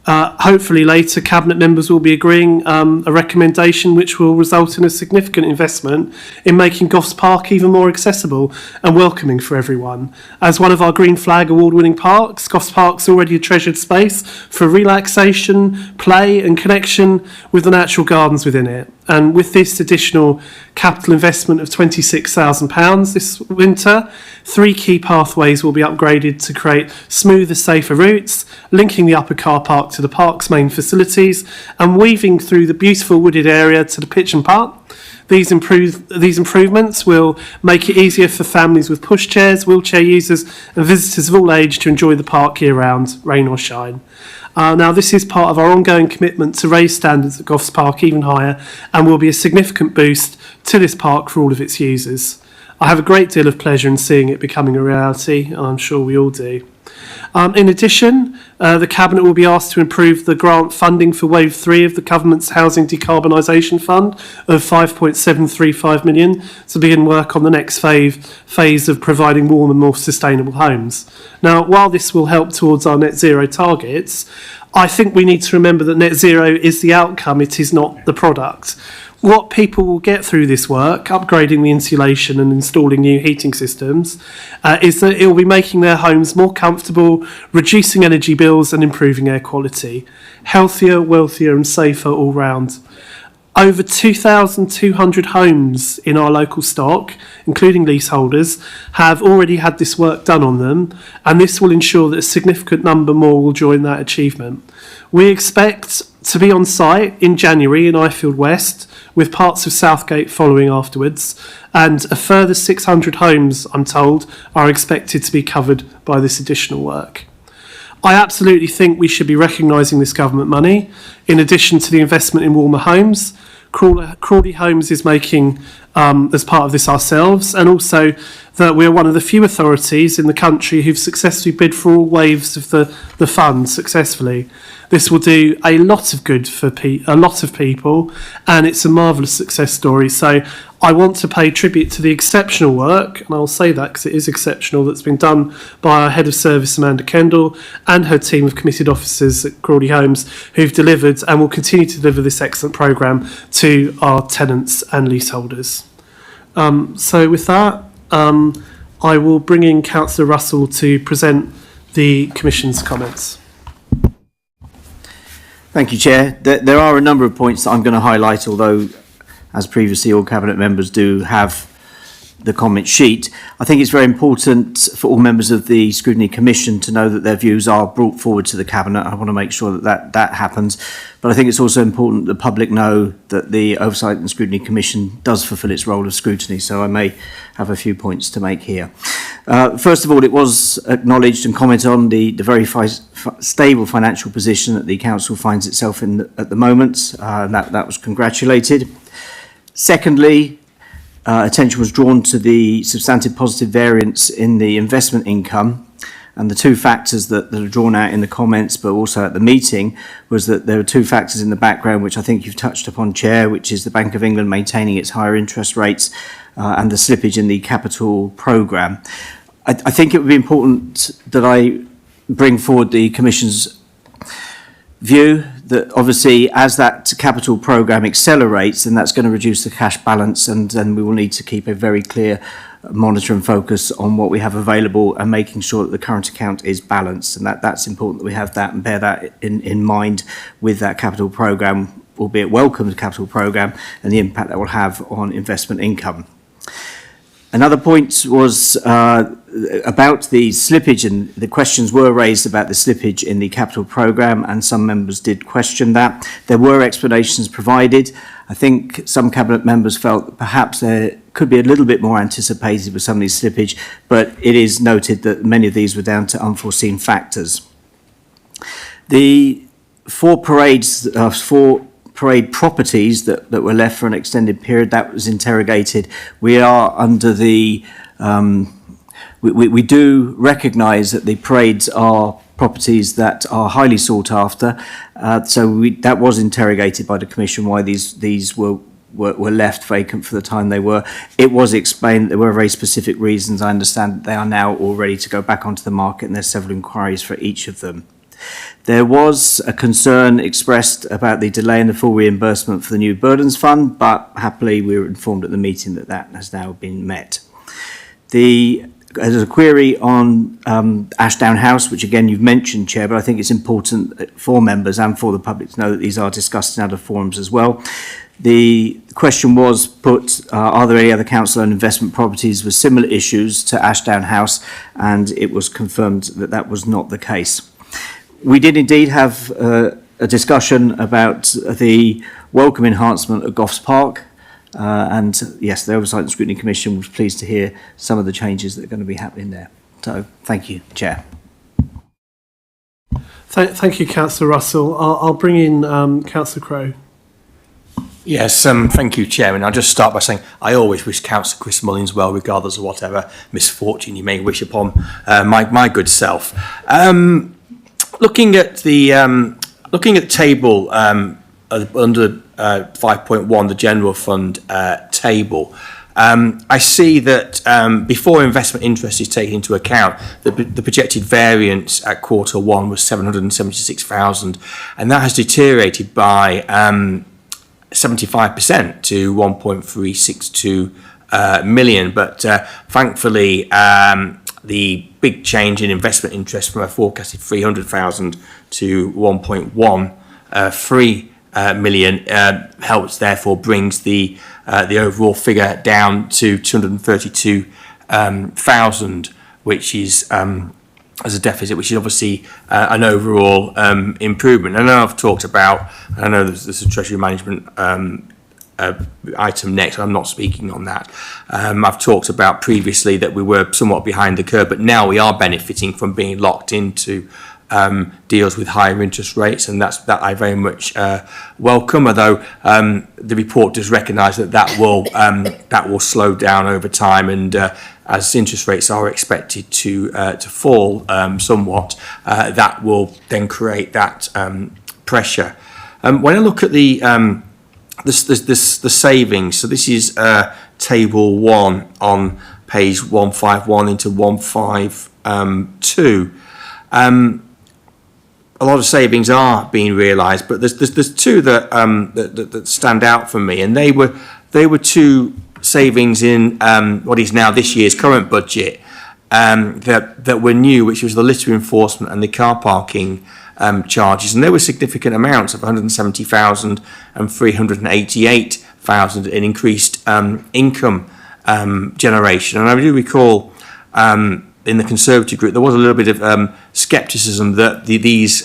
hopefully later Cabinet members will be agreeing a recommendation which will result in a significant investment in making Goffs Park even more accessible and welcoming for everyone. As one of our Green Flag award-winning parks, Goffs Park's already a treasured space for relaxation, play and connection with the natural gardens within it. And with this additional capital investment of £26,000 this winter, 3 key pathways will be upgraded to create smoother, safer routes, linking the upper car park to the park's main facilities and weaving through the beautiful wooded area to the pitch and putt. These improvements will make it easier for families with pushchairs, wheelchair users and visitors of all age to enjoy the park year-round, rain or shine. Now, this is part of our ongoing commitment to raise standards at Goffs Park even higher and will be a significant boost to this park for all of its users. I have a great deal of pleasure in seeing it becoming a reality, and I'm sure we all do. In addition, the Cabinet will be asked to improve the grant funding for Wave 3 of the Government's Housing Decarbonisation Fund of £5.735 million to begin work on the next phase of providing warm and more sustainable homes. Now, while this will help towards our net zero targets, I think we need to remember that net zero is the outcome, it is not the product. What people will get through this work, upgrading the insulation and installing new heating systems, is that it will be making their homes more comfortable, reducing energy bills and improving air quality. Healthier, wealthier and safer all round. Over 2,200 homes in our local stock, including leaseholders, have already had this work done on them, and this will ensure that a significant number more will join that achievement. We expect to be on site in January in Ifield West, with parts of Southgate following afterwards, and a further 600 homes, I'm told, are expected to be covered by this additional work. I absolutely think we should be recognising this government money, in addition to the investment in warmer homes. Crawley Homes is making as part of this ourselves, and also that we're one of the few authorities in the country who've successfully bid for all waves of the fund successfully. This will do a lot of good for a lot of people, and it's a marvellous success story. So I want to pay tribute to the exceptional work, and I'll say that because it is exceptional, that's been done by our Head of Service, Amanda Kendall, and her team of committed officers at Crawley Homes, who've delivered and will continue to deliver this excellent programme to our tenants and leaseholders. So with that, I will bring in Councillor Russell to present the Commission's comments. Thank you, Chair. There are a number of points that I'm going to highlight, although, as previously, all Cabinet members do have the comment sheet. I think it's very important for all members of the Scrutiny Commission to know that their views are brought forward to the Cabinet. I want to make sure that happens. But I think it's also important that the public know that the Oversight and Scrutiny Commission does fulfil its role of scrutiny, so I may have a few points to make here. First of all, it was acknowledged and commented on the very stable financial position that the Council finds itself in at the moment, and that was congratulated. Secondly, attention was drawn to the substantive positive variance in the investment income, and the two factors that are drawn out in the comments but also at the meeting was that there are two factors in the background which I think you've touched upon, Chair, which is the Bank of England maintaining its higher interest rates and the slippage in the capital programme. I think it would be important that I bring forward the Commission's view that obviously as that capital programme accelerates, then that's going to reduce the cash balance, and then we will need to keep a very clear monitor and focus on what we have available and making sure that the current account is balanced. And that's important that we have that and bear that in mind with that capital programme, albeit welcomed capital programme, and the impact that will have on investment income. Another point was about the slippage, and the questions were raised about the slippage in the capital programme, and some members did question that. There were explanations provided. I think some Cabinet members felt that perhaps there could be a little bit more anticipated with some of these slippage, but it is noted that many of these were down to unforeseen factors. The four parade properties that were left for an extended period, that was interrogated. We are under the, we do recognise that the parades are properties that are highly sought after. That was interrogated by the Commission why these were left vacant for the time they were. It was explained that there were very specific reasons. I understand that they are now all ready to go back onto the market, and there's several inquiries for each of them. There was a concern expressed about the delay in the full reimbursement for the new burdens fund, but happily we were informed at the meeting that that has now been met. There's a query on Ashdown House, which again you've mentioned, Chair, but I think it's important for members and for the public to know that these are discussed in other forums as well. The question was put, are there any other council-owned investment properties with similar issues to Ashdown House? And it was confirmed that that was not the case. We did indeed have a discussion about the welcome enhancement at Goffs Park. And yes, the Oversight and Scrutiny Commission was pleased to hear some of the changes that are going to be happening there. So thank you, Chair. Thank you, Councillor Russell. I'll bring in Councillor Crowe. Yes, thank you, Chairman. I'll just start by saying I always wish Councillor Chris Mullins well, regardless of whatever misfortune you may wish upon my good self. Looking at the table under 5.1, the general fund table, I see that before investment interest is taken into account, the projected variance at Q1 was 776,000, and that has deteriorated by 75% to 1.362 million. But thankfully, the big change in investment interest from a forecasted 300,000 to 1.13 million helps, therefore brings the overall figure down to 232,000, which is as a deficit, which is obviously an overall improvement. I know I've talked about, I know there's a Treasury management item next. I'm not speaking on that. I've talked about previously that we were somewhat behind the curve, but now we are benefiting from being locked into deals with higher interest rates, and that I very much welcome. Although the report does recognise that will slow down over time, and as interest rates are expected to fall somewhat, that will then create that pressure. When I look at the savings, so this is table 1 on page 151 into 152. A lot of savings are being realised, but there's two that stand out for me, and they were two savings in what is now this year's current budget that were new, which was the litter enforcement and the car parking charges, and there were significant amounts of 170,000 and 388,000 in increased income generation. And I do recall in the Conservative group there was a little bit of scepticism that these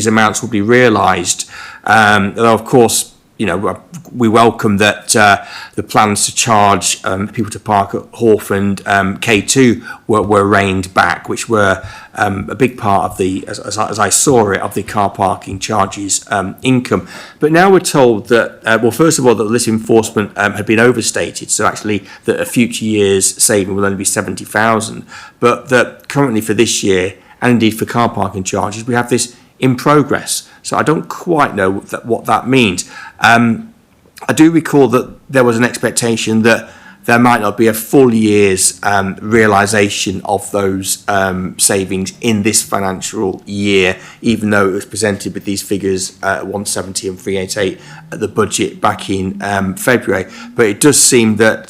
amounts would be realised. Although of course, you know, we welcome that the plans to charge people to park at Horth and K2 were reined back, which were a big part of the, as I saw it, of the car parking charges income. But now we're told that, well, first of all, that this enforcement had been overstated, so actually that a future year's saving will only be 70,000, but that currently for this year, and indeed for car parking charges, we have this in progress. So I don't quite know what that means. I do recall that there was an expectation that there might not be a full year's realisation of those savings in this financial year, even though it was presented with these figures 170 and 388 at the budget back in February. But it does seem that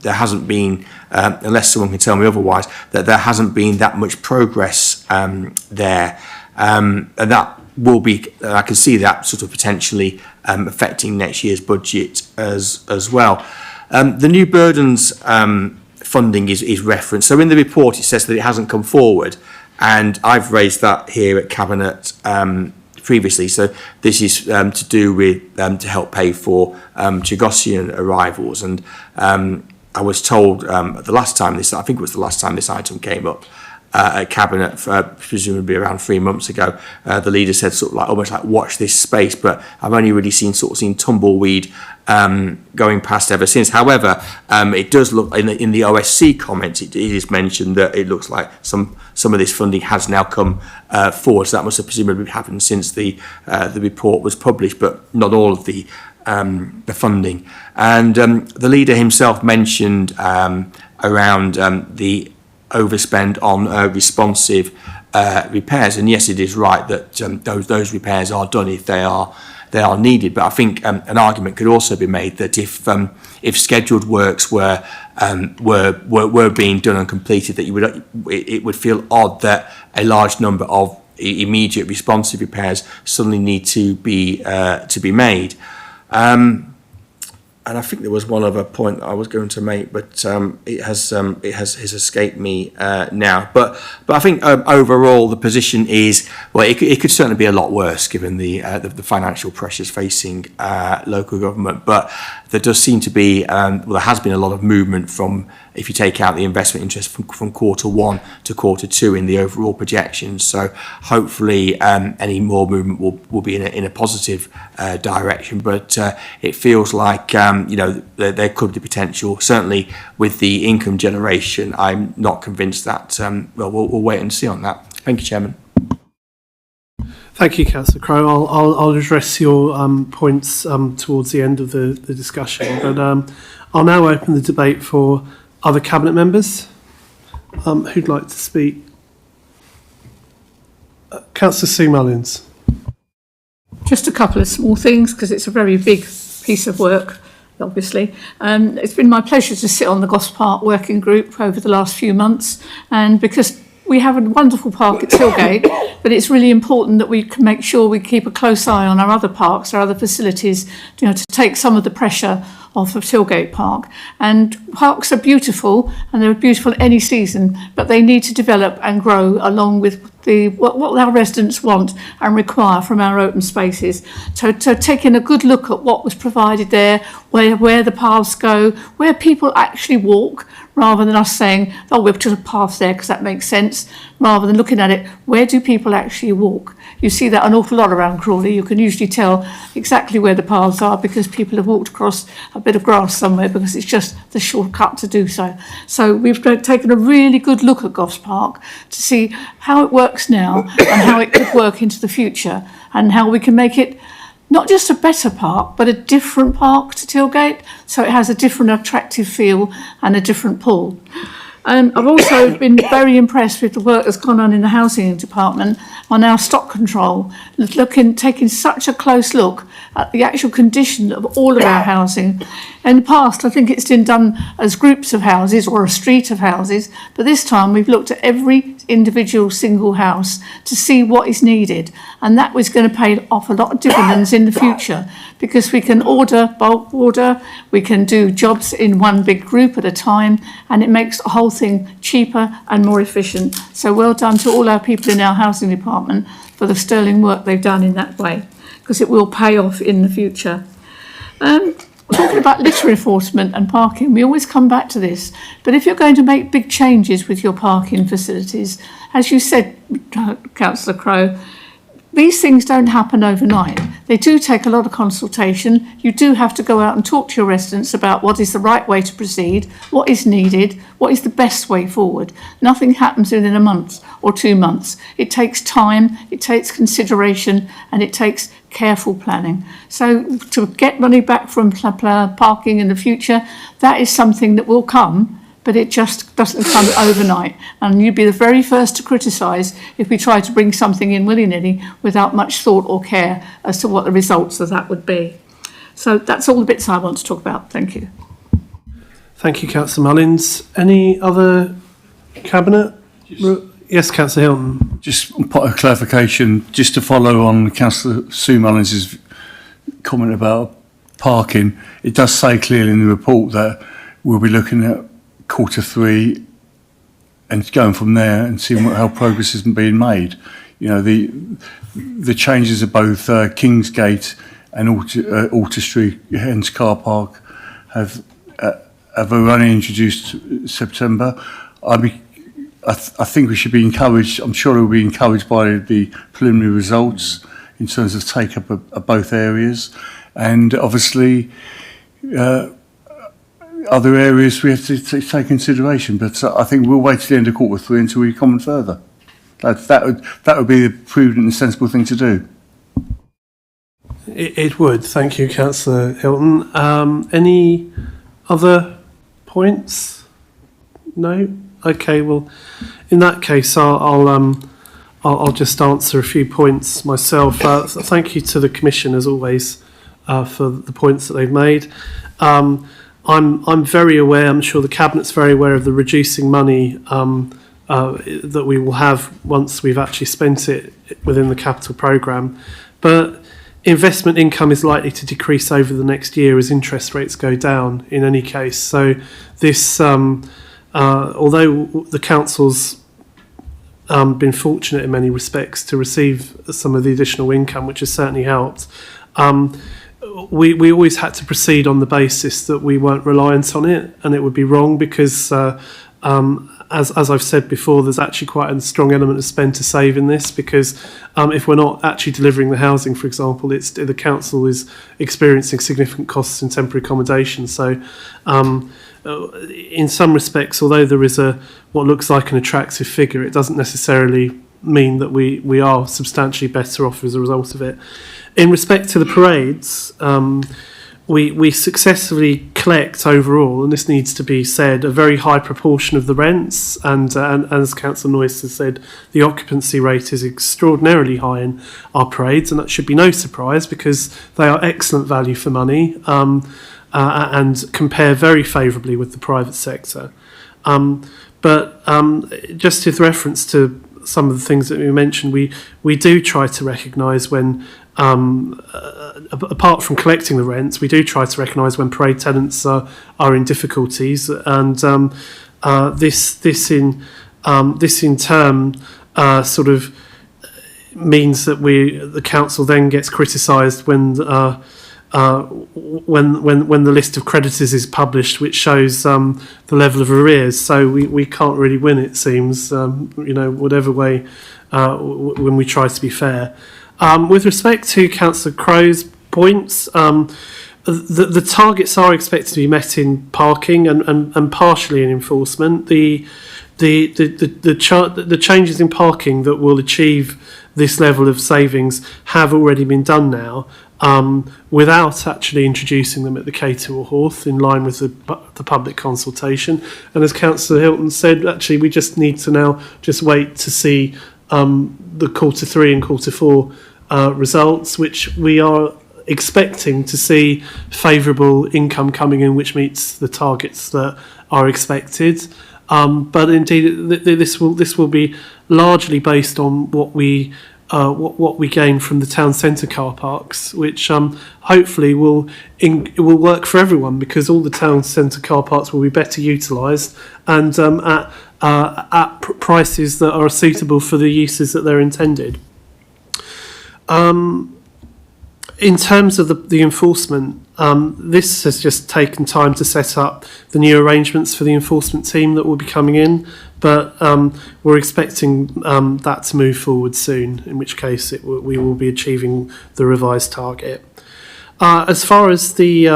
there hasn't been, unless someone can tell me otherwise, that there hasn't been that much progress there. And that will be, I can see that sort of potentially affecting next year's budget as well. The new burdens funding is referenced. So in the report it says that it hasn't come forward, and I've raised that here at Cabinet previously. So this is to do with to help pay for Chagosian arrivals, and I was told the last time this, I think it was the last time this item came up at Cabinet, presumably around 3 months ago, the leader said sort of like almost like watch this space, but I've only really seen tumbleweed going past ever since. However, it does look in the OSC comments, it is mentioned that it looks like some of this funding has now come forward. So that must have presumably happened since the report was published, but not all of the funding. And the leader himself mentioned around the overspend on responsive repairs, and yes, it is right that those repairs are done if they are needed. But I think an argument could also be made that if scheduled works were being done and completed, that it would feel odd that a large number of immediate responsive repairs suddenly need to be made. And I think there was one other point I was going to make, but it has escaped me now. But I think overall the position is, well, it could certainly be a lot worse given the financial pressures facing local government. But there does seem to be, there has been a lot of movement from, if you take out the investment interest from Q1 to Q2 in the overall projections. So hopefully any more movement will be in a positive direction. But it feels like there could be potential. Certainly with the income generation, I'm not convinced that. We'll wait and see on that. Thank you, Chairman. Thank you, Councillor Crowe. I'll address your points towards the end of the discussion, but I'll now open the debate for other Cabinet members. Who'd like to speak? Councillor Sue Mullins. Just a couple of small things, because it's a very big piece of work, obviously. It's been my pleasure to sit on the Goss Park working group over the last few months, and because we have a wonderful park at Tilgate, but it's really important that we can make sure we keep a close eye on our other parks, our other facilities, to take some of the pressure off of Tilgate Park. And parks are beautiful, and they're beautiful any season, but they need to develop and grow along with what our residents want and require from our open spaces. So taking a good look at what was provided there, where the paths go, where people actually walk, rather than us saying, oh, we've put a path there because that makes sense, rather than looking at it, where do people actually walk? You see that an awful lot around Crawley. You can usually tell exactly where the paths are because people have walked across a bit of grass somewhere because it's just the shortcut to do so. So we've taken a really good look at Goss Park to see how it works now and how it could work into the future, and how we can make it not just a better park, but a different park to Tilgate, so it has a different attractive feel and a different pull. I've also been very impressed with the work that's gone on in the housing department on our stock control, taking such a close look at the actual condition of all of our housing. In the past, I think it's been done as groups of houses or a street of houses, but this time we've looked at every individual single house to see what is needed, and that was going to pay off a lot of dividends in the future, because we can bulk order, we can do jobs in one big group at a time, and it makes the whole thing cheaper and more efficient. So well done to all our people in our housing department for the sterling work they've done in that way, because it will pay off in the future. Talking about litter enforcement and parking, we always come back to this, but if you're going to make big changes with your parking facilities, as you said, Councillor Crowe, these things don't happen overnight. They do take a lot of consultation. You do have to go out and talk to your residents about what is the right way to proceed, what is needed, what is the best way forward. Nothing happens within a month or 2 months. It takes time, it takes consideration, and it takes careful planning. So to get money back from parking in the future, that is something that will come, but it just doesn't come overnight. And you'd be the very first to criticise if we try to bring something in willy-nilly without much thought or care as to what the results of that would be. So that's all the bits I want to talk about. Thank you. Thank you, Councillor Mullins. Any other Cabinet? Yes, Councillor Hilton. Just a point of clarification, just to follow on Councillor Sue Mullins' comment about parking, it does say clearly in the report that we'll be looking at Q3 and going from there and seeing how progress is being made. You know, the changes of both Kingsgate and Alter Street, hence car park, have only introduced September. I think we should be encouraged. I'm sure we'll be encouraged by the preliminary results in terms of take up of both areas, and obviously other areas we have to take consideration. But I think we'll wait till the end of Q3 until we comment further. That would be the prudent and sensible thing to do. It would. Thank you, Councillor Hilton. Any other points? No. Okay. Well, in that case, I'll just answer a few points myself. Thank you to the Commission, as always, for the points that they've made. I'm very aware. I'm sure the Cabinet's very aware of the reducing money that we will have once we've actually spent it within the capital programme, but investment income is likely to decrease over the next year as interest rates go down in any case. So this, although the council's been fortunate in many respects to receive some of the additional income, which has certainly helped, we always had to proceed on the basis that we weren't reliant on it, and it would be wrong because as I've said before, there's actually quite a strong element of spend to save in this, because if we're not actually delivering the housing, for example, the council is experiencing significant costs in temporary accommodation. So in some respects, although there is what looks like an attractive figure, it doesn't necessarily mean that we are substantially better off as a result of it. In respect to the parades, we successfully collect overall, and this needs to be said, a very high proportion of the rents, and as Councillor Noyce has said, the occupancy rate is extraordinarily high in our parades, and that should be no surprise because they are excellent value for money and compare very favourably with the private sector. But just with reference to some of the things that we mentioned, we do try to recognise when apart from collecting the rents, we do try to recognise when parade tenants are in difficulties, and this in turn sort of means that the council then gets criticised when the list of creditors is published, which shows the level of arrears. So we can't really win, it seems, whatever way when we try to be fair. With respect to Councillor Crow's points, the targets are expected to be met in parking and partially in enforcement. The changes in parking that will achieve this level of savings have already been done now, without actually introducing them at the K2 or Horth, in line with the public consultation. And as Councillor Hilton said, actually we just need to now just wait to see the Q3 and Q4 results, which we are expecting to see favourable income coming in, which meets the targets that are expected. But indeed, this will be largely based on what we gain from the town centre car parks, which hopefully will work for everyone, because all the town centre car parks will be better utilised and at prices that are suitable for the uses that they're intended. In terms of the enforcement, this has just taken time to set up the new arrangements for the enforcement team that will be coming in, but we're expecting that to move forward soon, in which case we will be achieving the revised target. As far as the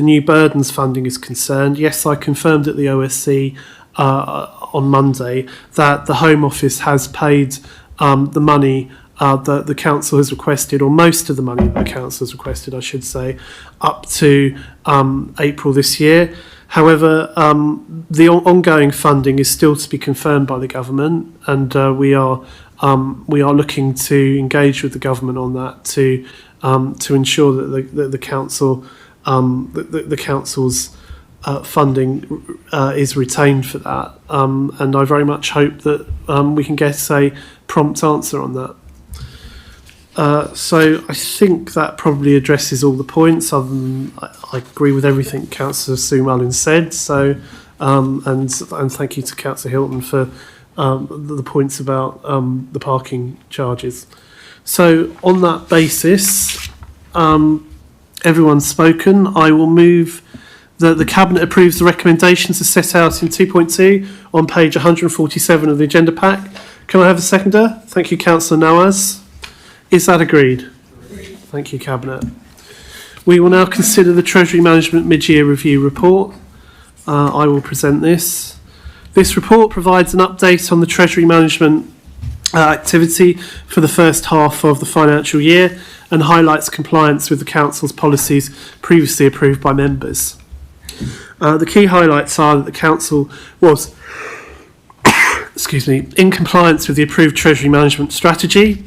new burdens funding is concerned, yes, I confirmed at the OSC on Monday that the Home Office has paid the money that the council has requested, or most of the money that the council has requested, I should say, up to April this year. However, the ongoing funding is still to be confirmed by the government, and we are looking to engage with the government on that to ensure that the council the council's funding is retained for that, and I very much hope that we can get a prompt answer on that. So I think that probably addresses all the points. Other than I agree with everything Councillor Sue Mullins said. So and thank you to Councillor Hilton for the points about the parking charges. So on that basis, everyone's spoken. I will move that the Cabinet approves the recommendations as set out in 2.2 on page 147 of the agenda pack. Can I have a seconder? Thank you, Councillor Nawaz. Is that agreed? Thank you, Cabinet. We will now consider the Treasury Management Mid-Year Review Report. I will present this. This report provides an update on the Treasury Management activity for the first half of the financial year and highlights compliance with the Council's policies previously approved by members. The key highlights are that the Council was in compliance with the approved Treasury Management strategy.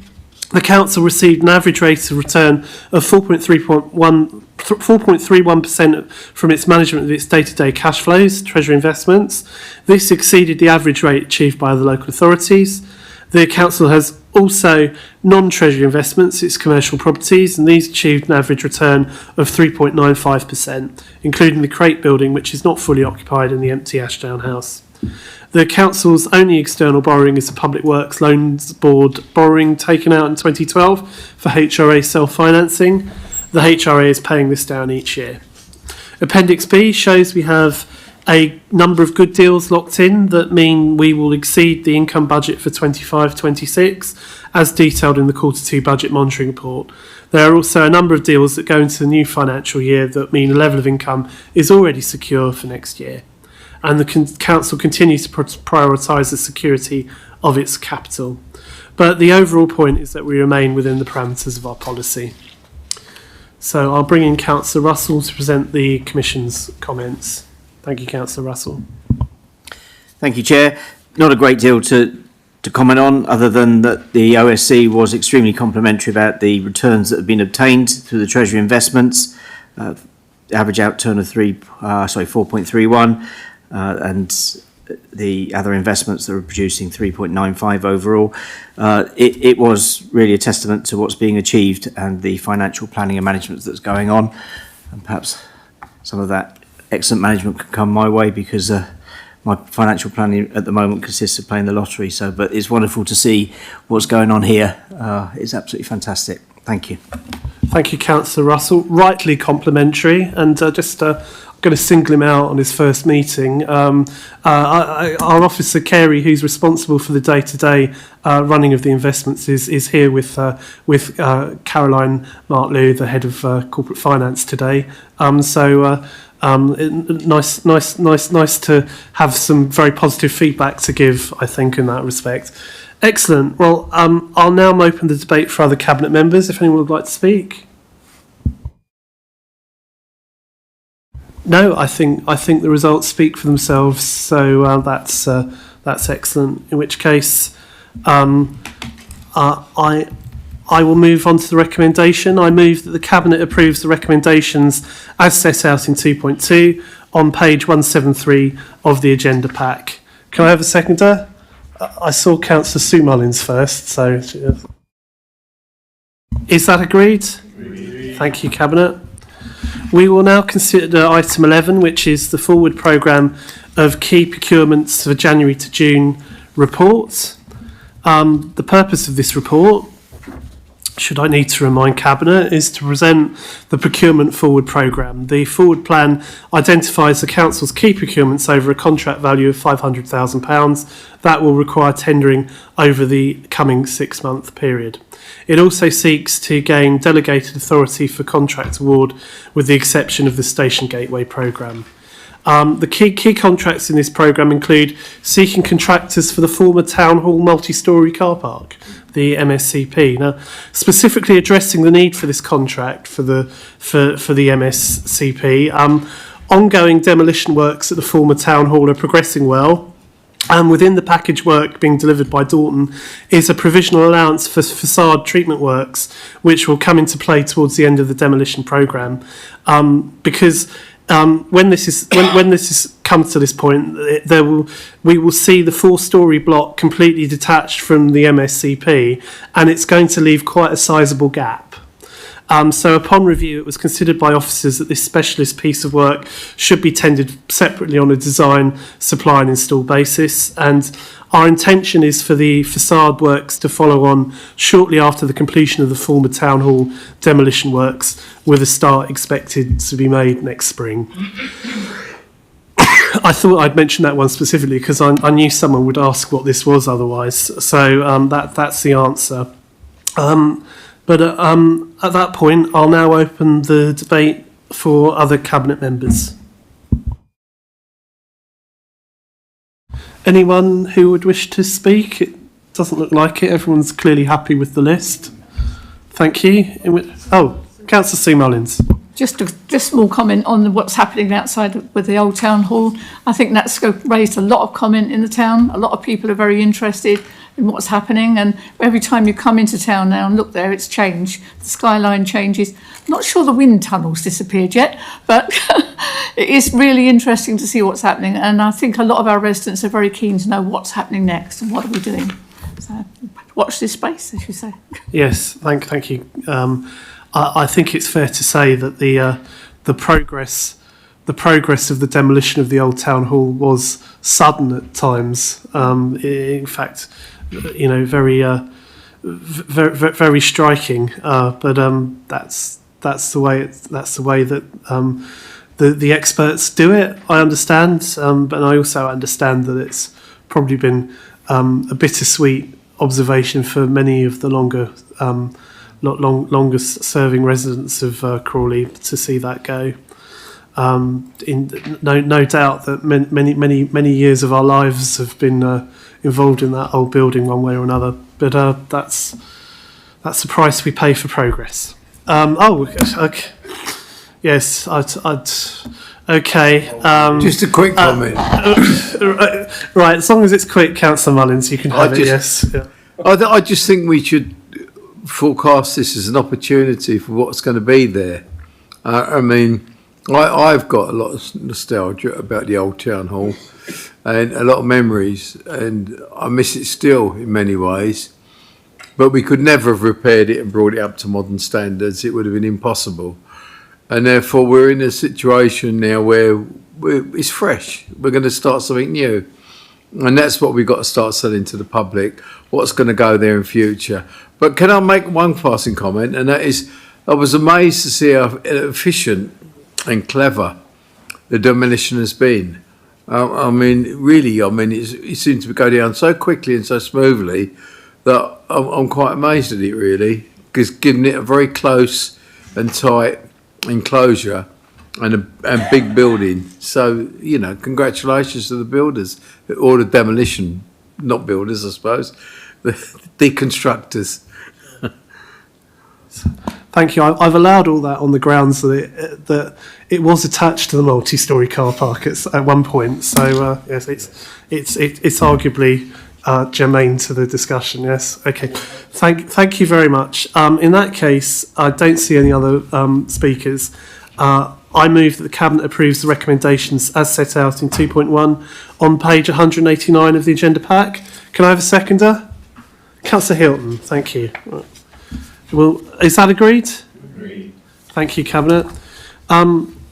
The Council received an average rate of return of 4.31% from its management of its day-to-day cash flows, Treasury investments. This exceeded the average rate achieved by other local authorities. The Council has also non-Treasury investments, its commercial properties, and these achieved an average return of 3.95%, including the Crate building, which is not fully occupied, in the empty Ashdown House. The Council's only external borrowing is the Public Works Loans Board borrowing taken out in 2012 for HRA self-financing. The HRA is paying this down each year. Appendix B shows we have a number of good deals locked in that mean we will exceed the income budget for 25-26, as detailed in the Q2 budget monitoring report. There are also a number of deals that go into the new financial year that mean a level of income is already secure for next year. And the Council continues to prioritise the security of its capital. But the overall point is that we remain within the parameters of our policy. So I'll bring in Councillor Russell to present the Commission's comments. Thank you, Councillor Russell. Thank you, Chair. Not a great deal to comment on, other than that the OSC was extremely complimentary about the returns that have been obtained through the Treasury investments. Average outturn of 4.31. And the other investments that are producing 3.95 overall. It was really a testament to what's being achieved and the financial planning and management that's going on. And perhaps some of that excellent management can come my way, because my financial planning at the moment consists of playing the lottery. But it's wonderful to see what's going on here. It's absolutely fantastic. Thank you. Thank you, Councillor Russell. Rightly complimentary, and going to single him out on his first meeting. Our officer Carey, who's responsible for the day-to-day running of the investments, is here with Caroline Martlew, the head of corporate finance today. Nice to have some very positive feedback to give, I think, in that respect. Excellent. Well, I'll now open the debate for other Cabinet members, if anyone would like to speak. No, I think the results speak for themselves. So that's excellent. In which case, I will move on to the recommendation. I move that the Cabinet approves the recommendations as set out in 2.2 on page 173 of the agenda pack. Can I have a seconder? I saw Councillor Sue Mullins first. So is that agreed? Thank you, Cabinet. We will now consider item 11, which is the forward programme of key procurements for January to June reports. The purpose of this report, should I need to remind Cabinet, is to present the procurement forward programme. The forward plan identifies the Council's key procurements over a contract value of £500,000 that will require tendering over the coming 6-month period. It also seeks to gain delegated authority for contract award, with the exception of the Station Gateway programme. The key contracts in this programme include seeking contractors for the former Town Hall multi-storey car park, the MSCP. Now, specifically addressing the need for this contract for the MSCP, ongoing demolition works at the former Town Hall are progressing well. And within the package work being delivered by Dorton is a provisional allowance for facade treatment works, which will come into play towards the end of the demolition programme. Because when this comes to this point, we will see the 4-storey block completely detached from the MSCP, and it's going to leave quite a sizable gap. So upon review, it was considered by officers that this specialist piece of work should be tendered separately on a design, supply and install basis. And our intention is for the facade works to follow on shortly after the completion of the former Town Hall demolition works, with a start expected to be made next spring. I thought I'd mention that one specifically because I knew someone would ask what this was otherwise. So that's the answer. But at that point, I'll now open the debate for other Cabinet members. Anyone who would wish to speak? It doesn't look like it. Everyone's clearly happy with the list. Thank you. Councillor Sue Mullins. Just a small comment on what's happening outside with the old town hall. I think that's raised a lot of comment in the town. A lot of people are very interested in what's happening, and every time you come into town now and look there, it's changed. The skyline changes. I'm not sure the wind tunnel's disappeared yet, but it is really interesting to see what's happening, and I think a lot of our residents are very keen to know what's happening next and what are we doing. So watch this space, as you say. Yes, thank you. I think it's fair to say that the progress of the demolition of the old town hall was sudden at times. In fact, very striking. But that's the way that the experts do it. I understand, but I also understand that it's probably been a bittersweet observation for many of the longest serving residents of Crawley to see that go. No doubt that many years of our lives have been involved in that old building one way or another. But that's the price we pay for progress. Okay. Yes, okay. Just a quick comment. Right, as long as it's quick, Councillor Mullins, you can have it. Yes. Yeah. I just think we should forecast this as an opportunity for what's going to be there. I've got a lot of nostalgia about the old town hall and a lot of memories, and I miss it still in many ways. But we could never have repaired it and brought it up to modern standards. It would have been impossible. And therefore, we're in a situation now where it's fresh. We're going to start something new. And that's what we've got to start selling to the public, what's going to go there in future. But can I make one passing comment? And that is, I was amazed to see how efficient and clever the demolition has been. It seems to go down so quickly and so smoothly that I'm quite amazed at it, really, because giving it a very close and tight enclosure and a big building. So, congratulations to the builders, or the demolition, not builders, I suppose, the deconstructors. Thank you. I've allowed all that on the grounds that it was attached to the multi-storey car park at one point. So yes, it's arguably germane to the discussion. Yes. Okay. Thank you very much. In that case, I don't see any other speakers. I move that the Cabinet approves the recommendations as set out in 2.1 on page 189 of the agenda pack. Can I have a seconder? Councillor Hilton. Thank you. Right. Well, is that agreed? Agreed. Thank you, Cabinet.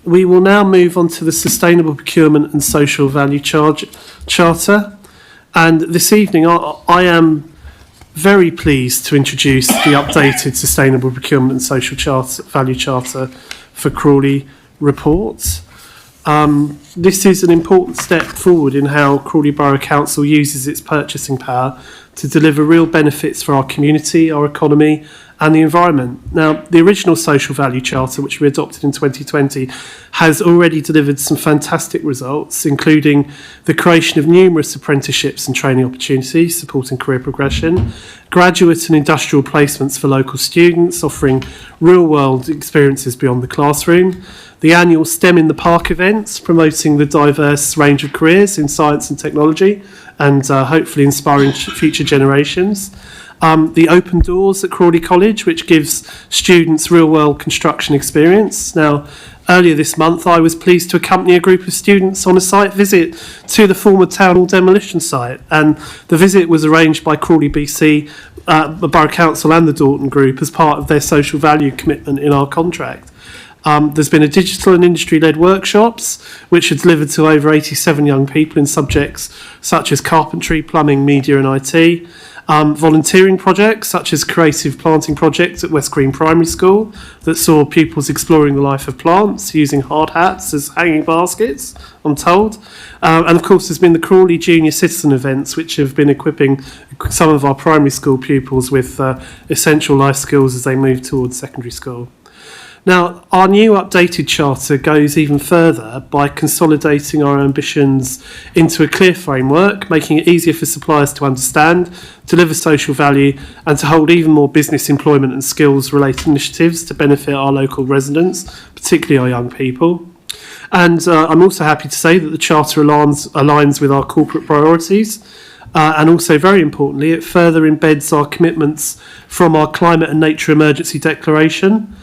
We will now move on to the Sustainable Procurement and Social Value Charter. And this evening, I am very pleased to introduce the updated Sustainable Procurement and Social Value Charter for Crawley report. This is an important step forward in how Crawley Borough Council uses its purchasing power to deliver real benefits for our community, our economy, and the environment. Now, the original Social Value Charter, which we adopted in 2020, has already delivered some fantastic results, including the creation of numerous apprenticeships and training opportunities, supporting career progression, graduate and industrial placements for local students, offering real-world experiences beyond the classroom, the annual STEM in the Park events, promoting the diverse range of careers in science and technology, and hopefully inspiring future generations. The Open Doors at Crawley College, which gives students real-world construction experience. Now, earlier this month, I was pleased to accompany a group of students on a site visit to the former town hall demolition site, and the visit was arranged by Crawley BC, the Borough Council and the Dorton Group as part of their social value commitment in our contract. There's been a digital and industry-led workshops which are delivered to over 87 young people in subjects such as carpentry, plumbing, media and IT. Volunteering projects such as creative planting projects at West Green Primary School that saw pupils exploring the life of plants using hard hats as hanging baskets, I'm told. And of course there's been the Crawley Junior Citizen events which have been equipping some of our primary school pupils with essential life skills as they move towards secondary school. Now, our new updated charter goes even further by consolidating our ambitions into a clear framework, making it easier for suppliers to understand, deliver social value, and to hold even more business employment and skills-related initiatives to benefit our local residents, particularly our young people. And I'm also happy to say that the charter aligns with our corporate priorities. And also, very importantly, it further embeds our commitments from our Climate and Nature Emergency Declaration.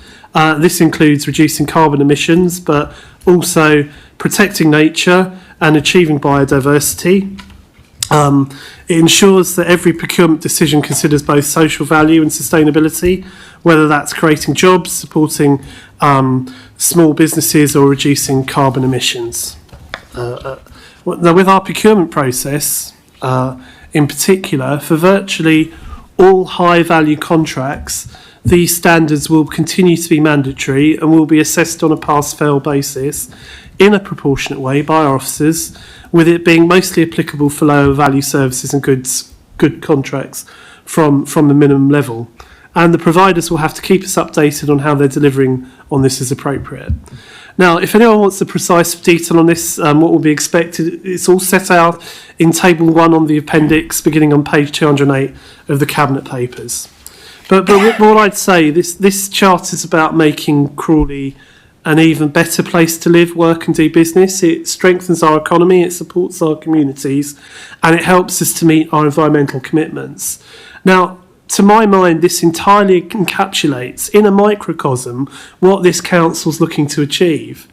This includes reducing carbon emissions, but also protecting nature and achieving biodiversity. It ensures that every procurement decision considers both social value and sustainability, whether that's creating jobs, supporting small businesses or reducing carbon emissions. Now, with our procurement process, in particular, for virtually all high-value contracts, these standards will continue to be mandatory and will be assessed on a pass-fail basis in a proportionate way by our officers, with it being mostly applicable for lower value services and good contracts from the minimum level. And the providers will have to keep us updated on how they're delivering on this as appropriate. Now, if anyone wants the precise detail on this, what will be expected, it's all set out in Table 1 on the appendix, beginning on page 208 of the Cabinet Papers. But what I'd say, this chart is about making Crawley an even better place to live, work and do business. It strengthens our economy, it supports our communities, and it helps us to meet our environmental commitments. Now, to my mind, this entirely encapsulates, in a microcosm, what this council's looking to achieve.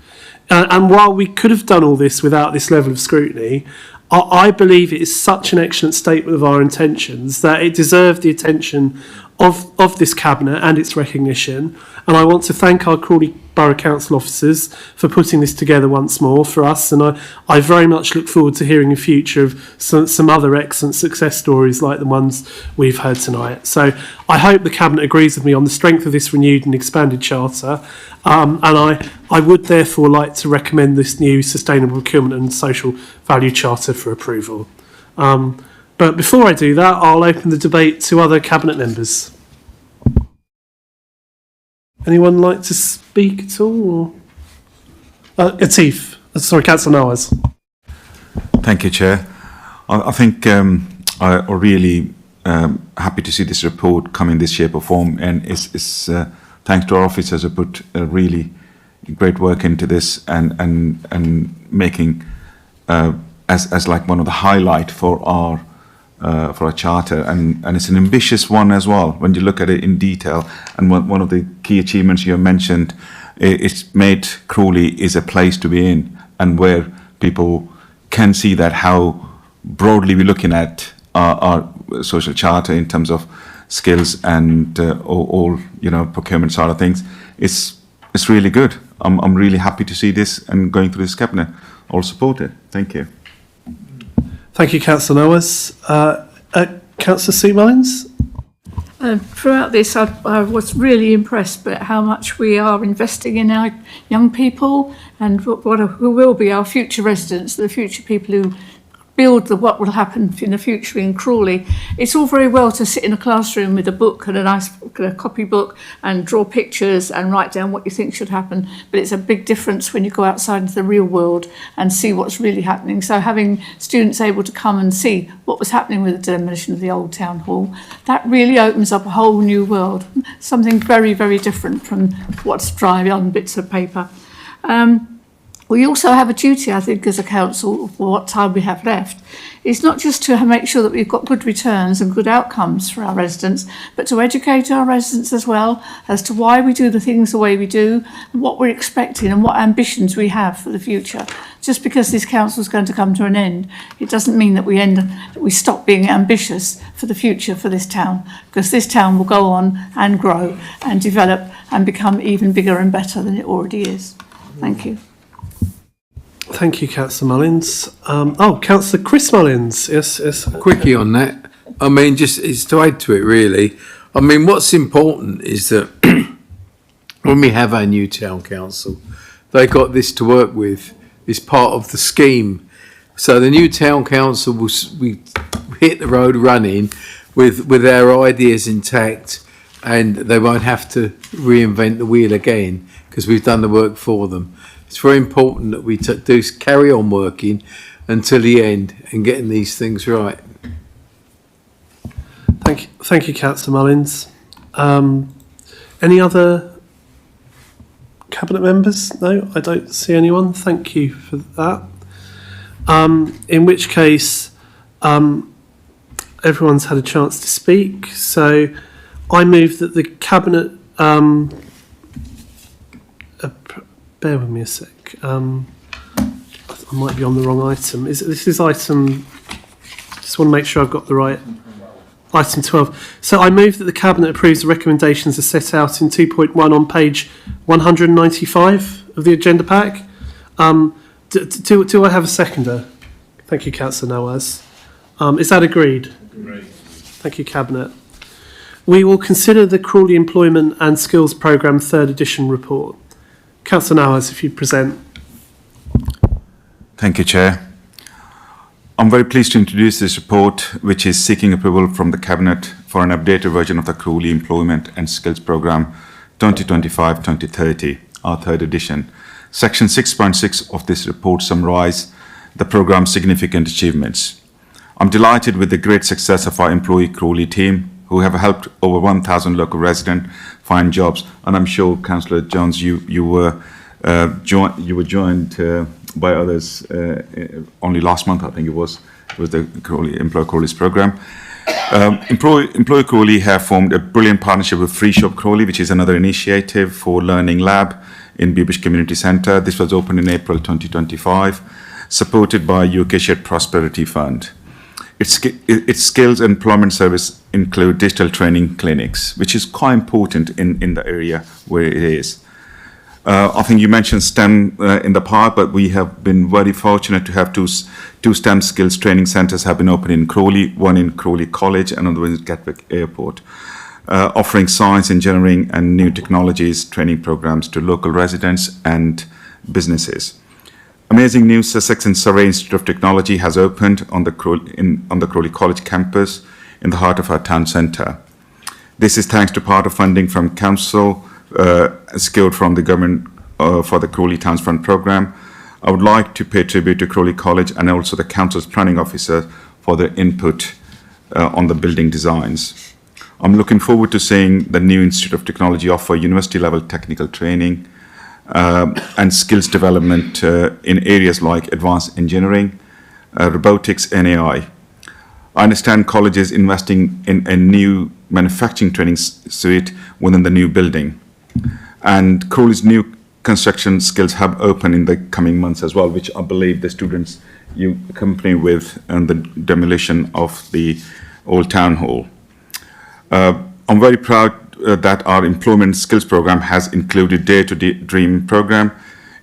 And while we could have done all this without this level of scrutiny, I believe it is such an excellent statement of our intentions that it deserved the attention of this Cabinet and its recognition. And I want to thank our Crawley Borough Council officers for putting this together once more for us. And I very much look forward to hearing in future of some other excellent success stories like the ones we've heard tonight. So I hope the Cabinet agrees with me on the strength of this renewed and expanded charter. And I would therefore like to recommend this new Sustainable Procurement and Social Value Charter for approval. But before I do that, I'll open the debate to other Cabinet members. Anyone like to speak at all? Atif, sorry, Councillor Nawaz. Thank you, Chair. I think I'm really happy to see this report come in this shape or form, and it's thanks to our officers who put really great work into this and making as like one of the highlight for our charter, and it's an ambitious one as well when you look at it in detail. And one of the key achievements you have mentioned, it's made Crawley is a place to be in, and where people can see that how broadly we're looking at our social charter in terms of skills and all procurement side of things. It's really good. I'm really happy to see this and going through this Cabinet. I'll support it. Thank you. Thank you, Councillor Nawaz. Councillor Sue-Mullins? Throughout this, I was really impressed by how much we are investing in our young people and who will be our future residents, the future people who build what will happen in the future in Crawley. It's all very well to sit in a classroom with a book and a nice copybook and draw pictures and write down what you think should happen, but it's a big difference when you go outside into the real world and see what's really happening. So having students able to come and see what was happening with the demolition of the old town hall, that really opens up a whole new world, something very, very different from what's dry on bits of paper. We also have a duty, I think, as a council, for what time we have left. It's not just to make sure that we've got good returns and good outcomes for our residents, but to educate our residents as well as to why we do the things the way we do, and what we're expecting and what ambitions we have for the future. Just because this council is going to come to an end, it doesn't mean that we stop being ambitious for the future for this town, because this town will go on and grow and develop and become even bigger and better than it already is. Thank you. Thank you, Councillor Mullins. Councillor Chris Mullins. Yes. Quickie on that. I mean, just it's to add to it, really. I mean, what's important is that when we have our new town council, they got this to work with. It's part of the scheme. So the new town council will hit the road running with our ideas intact, and they won't have to reinvent the wheel again because we've done the work for them. It's very important that we do carry on working until the end and getting these things right. Thank you, Councillor Mullins. Any other Cabinet members? No, I don't see anyone. Thank you for that. In which case, everyone's had a chance to speak. So I move that the Cabinet... bear with me a sec. I might be on the wrong item. This is item... Just want to make sure I've got the right... Item 12. So I move that the Cabinet approves the recommendations as set out in 2.1 on page 195 of the agenda pack. Do I have a seconder? Thank you, Councillor Nawaz. Is that agreed? Agreed. Thank you, Cabinet. We will consider the Crawley Employment and Skills Programme 3rd edition report. Councillor Nawaz, if you present. Thank you, Chair. I'm very pleased to introduce this report, which is seeking approval from the Cabinet for an updated version of the Crawley Employment and Skills Programme 2025-2030, our 3rd edition. Section 6.6 of this report summarises the programme's significant achievements. I'm delighted with the great success of our employee Crawley team, who have helped over 1,000 local residents find jobs. And I'm sure, Councillor Jones, you were joined by others only last month, I think it was the Employee Crawley's programme. Employee Crawley have formed a brilliant partnership with Free Shop Crawley, which is another initiative for Learning Lab in Beamish Community Centre. This was opened in April 2025, supported by UK Shared Prosperity Fund. Its skills and employment service include digital training clinics, which is quite important in the area where it is. I think you mentioned STEM in the past, but we have been very fortunate to have two STEM skills training centres have been opened in Crawley, one in Crawley College and another in Gatwick Airport, offering science, engineering and new technologies training programmes to local residents and businesses. Amazing news, Sussex and Surrey Institute of Technology has opened on the Crawley College campus in the heart of our town centre. This is thanks to part of funding from Council, secured from the government for the Crawley Towns Fund programme. I would like to pay tribute to Crawley College and also the Council's planning officer for their input on the building designs. I'm looking forward to seeing the new Institute of Technology offer university-level technical training and skills development in areas like advanced engineering, robotics and AI. I understand colleges investing in a new manufacturing training suite within the new building. And Crawley's new construction skills hub open in the coming months as well, which I believe the students you accompany with and the demolition of the old town hall. I'm very proud that our employment skills program has included Dare to Dream program.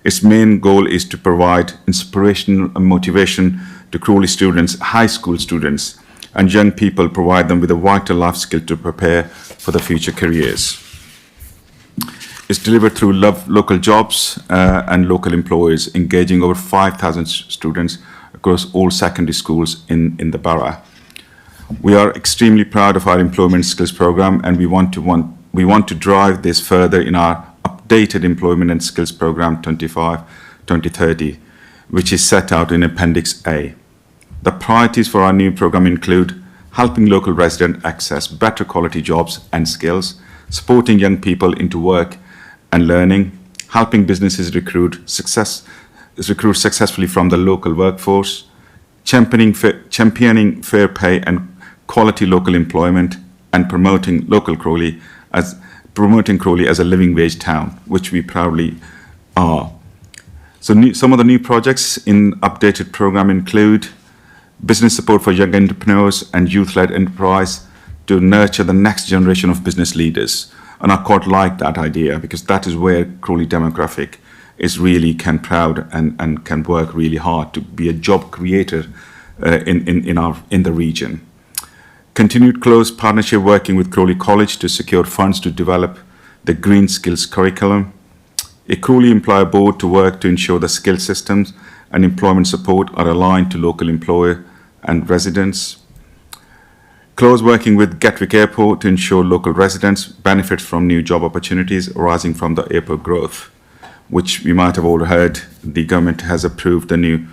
Its main goal is to provide inspiration and motivation to Crawley students, high school students, and young people, provide them with a vital life skill to prepare for the future careers. It's delivered through local jobs and local employers, engaging over 5,000 students across all secondary schools in the borough. We are extremely proud of our employment skills program, and we want to drive this further in our updated employment and skills program 2030, which is set out in Appendix A. The priorities for our new program include helping local residents access better quality jobs and skills, supporting young people into work and learning, helping businesses recruit successfully from the local workforce, championing fair pay and quality local employment, and promoting Crawley as a living wage town, which we proudly are. So some of the new projects in updated program include business support for young entrepreneurs and youth-led enterprise to nurture the next generation of business leaders. And I quite like that idea, because that is where Crawley demographic is really proud and can work really hard to be a job creator in the region. Continued close partnership working with Crawley College to secure funds to develop the Green Skills curriculum. A Crawley employer board to work to ensure the skill systems and employment support are aligned to local employer and residents. Close working with Gatwick Airport to ensure local residents benefit from new job opportunities arising from the airport growth, which we might have all heard the government has approved the new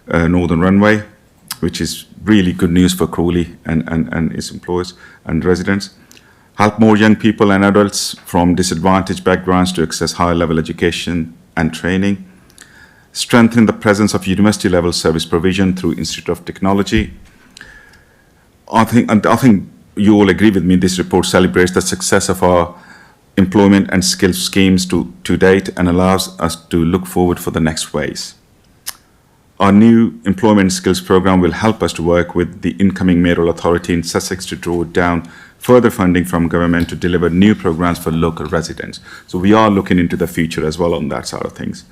northern runway, which is really good news for Crawley and its employers and residents. Help more young people and adults from disadvantaged backgrounds to access higher level education and training. Strengthen the presence of university level service provision through Institute of Technology. I think you all agree with me, this report celebrates the success of our employment and skills schemes to date and allows us to look forward for the next phase. Our new employment skills program will help us to work with the incoming mayoral authority in Sussex to draw down further funding from government to deliver new programs for local residents. So we are looking into the future as well on that side of things.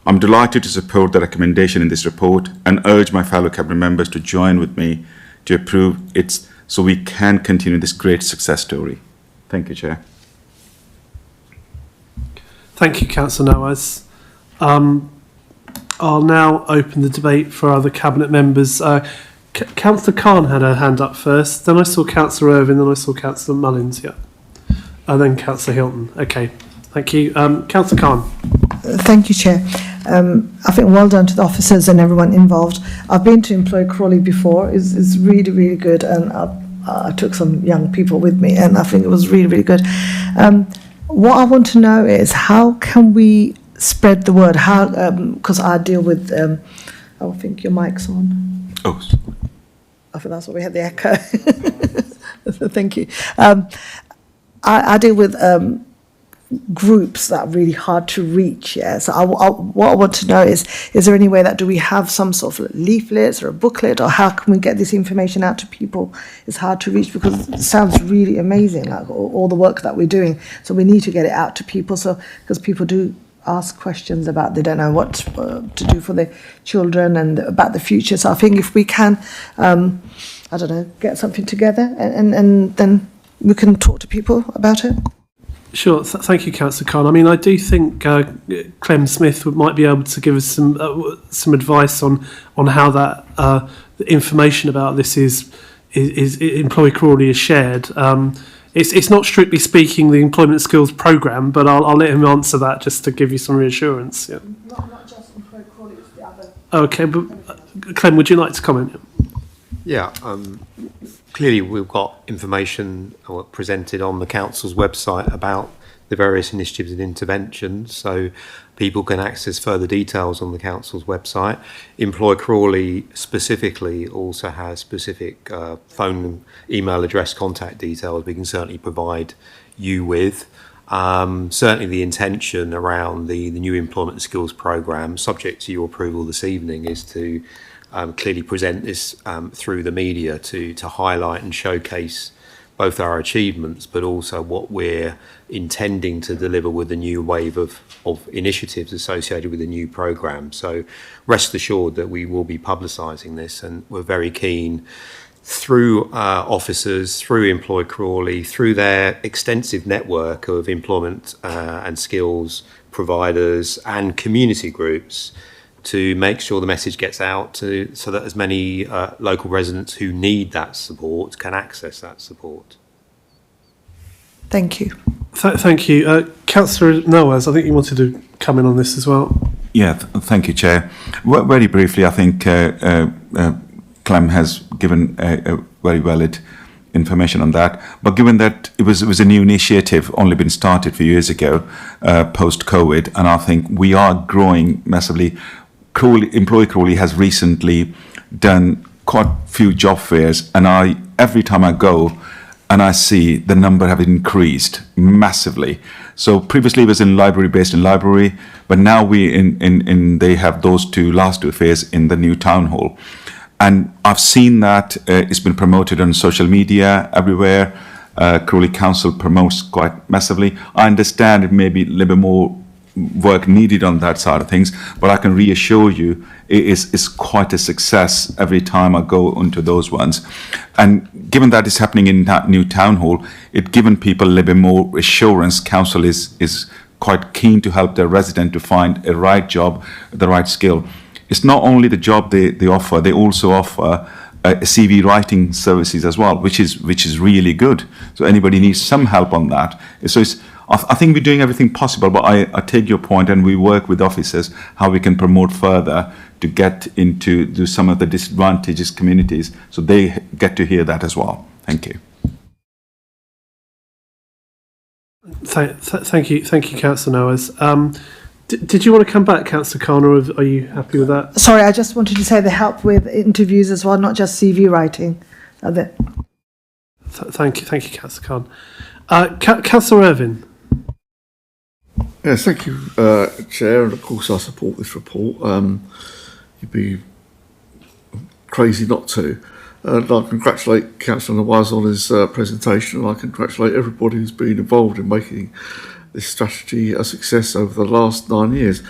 I'm delighted to support the recommendation in this report and urge my fellow cabinet members to join with me to approve it so we can continue this great success story. Thank you, Chair. Thank you, Councillor Nawaz. I'll now open the debate for other cabinet members. Councillor Khan had her hand up first, then I saw Councillor Irvine, then I saw Councillor Mullins, and then Councillor Hilton. Okay, thank you. Councillor Khan. Thank you, Chair. I think well done to the officers and everyone involved. I've been to Employ Crawley before. It's really, really good, and I took some young people with me, and I think it was really, really good. What I want to know is how can we spread the word? How, because I deal with, I think your mic's on. Oh. I think that's what we had, the echo. Thank you. I deal with groups that are really hard to reach. Yeah. So what I want to know is there any way that do we have some sort of leaflets or a booklet, or how can we get this information out to people? It's hard to reach because it sounds really amazing, like all the work that we're doing. So we need to get it out to people. So because people do ask questions about, they don't know what to do for their children and about the future. So I think if we can, I don't know, get something together and then we can talk to people about it. Sure, thank you, Councillor Khan. I mean, I do think Clem Smith might be able to give us some advice on how that information about this is Employ Crawley is shared. It's not strictly speaking the employment skills programme, but I'll let him answer that just to give you some reassurance. Yeah. Not just Employ Crawley, it's the other. Okay, but Clem, would you like to comment? Yeah, clearly we've got information presented on the council's website about the various initiatives and interventions, so people can access further details on the council's website. Employ Crawley specifically also has specific phone, email address, contact details we can certainly provide you with. Certainly the intention around the new employment skills programme, subject to your approval this evening, is to clearly present this through the media to highlight and showcase both our achievements, but also what we're intending to deliver with the new wave of initiatives associated with the new programme. So rest assured that we will be publicising this, and we're very keen through officers, through Employ Crawley, through their extensive network of employment and skills providers and community groups, to make sure the message gets out so that as many local residents who need that support can access that support. Thank you. Thank you. Councillor Noaz, I think you wanted to come in on this as well. Yeah, thank you, Chair. Very briefly, I think Clem has given a very valid information on that. But given that it was a new initiative, only been started a few years ago, post-COVID, and I think we are growing massively. Employee Crawley has recently done quite a few job fairs, and every time I go and I see the number have increased massively. So previously it was based in library, but now they have those last two fairs in the new town hall. And I've seen that it's been promoted on social media everywhere. Crawley Council promotes quite massively. I understand it may be a little bit more work needed on that side of things, but I can reassure you it's quite a success every time I go into those ones. And given that it's happening in that new town hall, it's given people a little bit more assurance. Council is quite keen to help their resident to find a right job, the right skill. It's not only the job they offer, they also offer CV writing services as well, which is really good. So anybody needs some help on that. So I think we're doing everything possible, but I take your point, and we work with officers how we can promote further to get into some of the disadvantaged communities, so they get to hear that as well. Thank you. Thank you, Councillor Noaz. Did you want to come back, Councillor Khan, or are you happy with that? Sorry, I just wanted to say they help with interviews as well, not just CV writing. Thank you, Councillor Khan. Councillor Irvine. Yes, thank you, Chair, and of course I support this report. You'd be crazy not to. And I congratulate Councillor Nawaz on his presentation, and I congratulate everybody who's been involved in making this strategy a success over the last 9 years.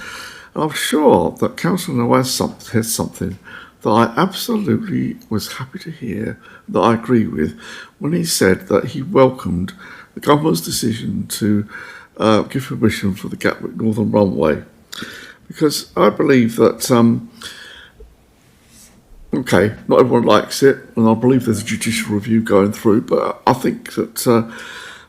And I'm sure that Councillor Nawaz said something that I absolutely was happy to hear, that I agree with, when he said that he welcomed the government's decision to give permission for the Gatwick Northern Runway. Because I believe that, okay, not everyone likes it, and I believe there's a judicial review going through, but I think that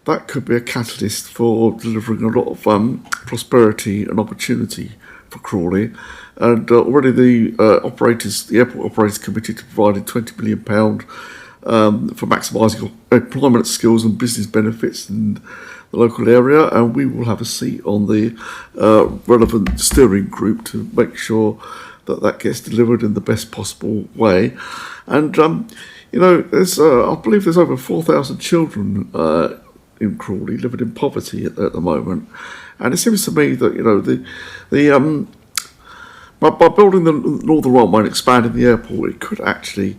that could be a catalyst for delivering a lot of prosperity and opportunity for Crawley. And already the airport operators committed to providing £20 million for maximising employment skills and business benefits in the local area, and we will have a seat on the relevant steering group to make sure that gets delivered in the best possible way. And there's I believe there's over 4,000 children in Crawley living in poverty at the moment, and it seems to me that by building the Northern Runway and expanding the airport, it could actually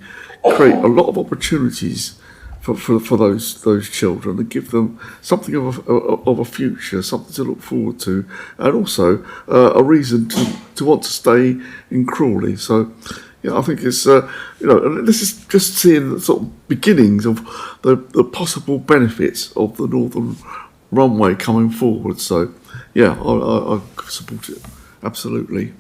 create a lot of opportunities for those children and give them something of a future, something to look forward to, and also a reason to want to stay in Crawley. So, I think it's this is just seeing the sort of beginnings of the possible benefits of the Northern Runway coming forward. So, I support it absolutely.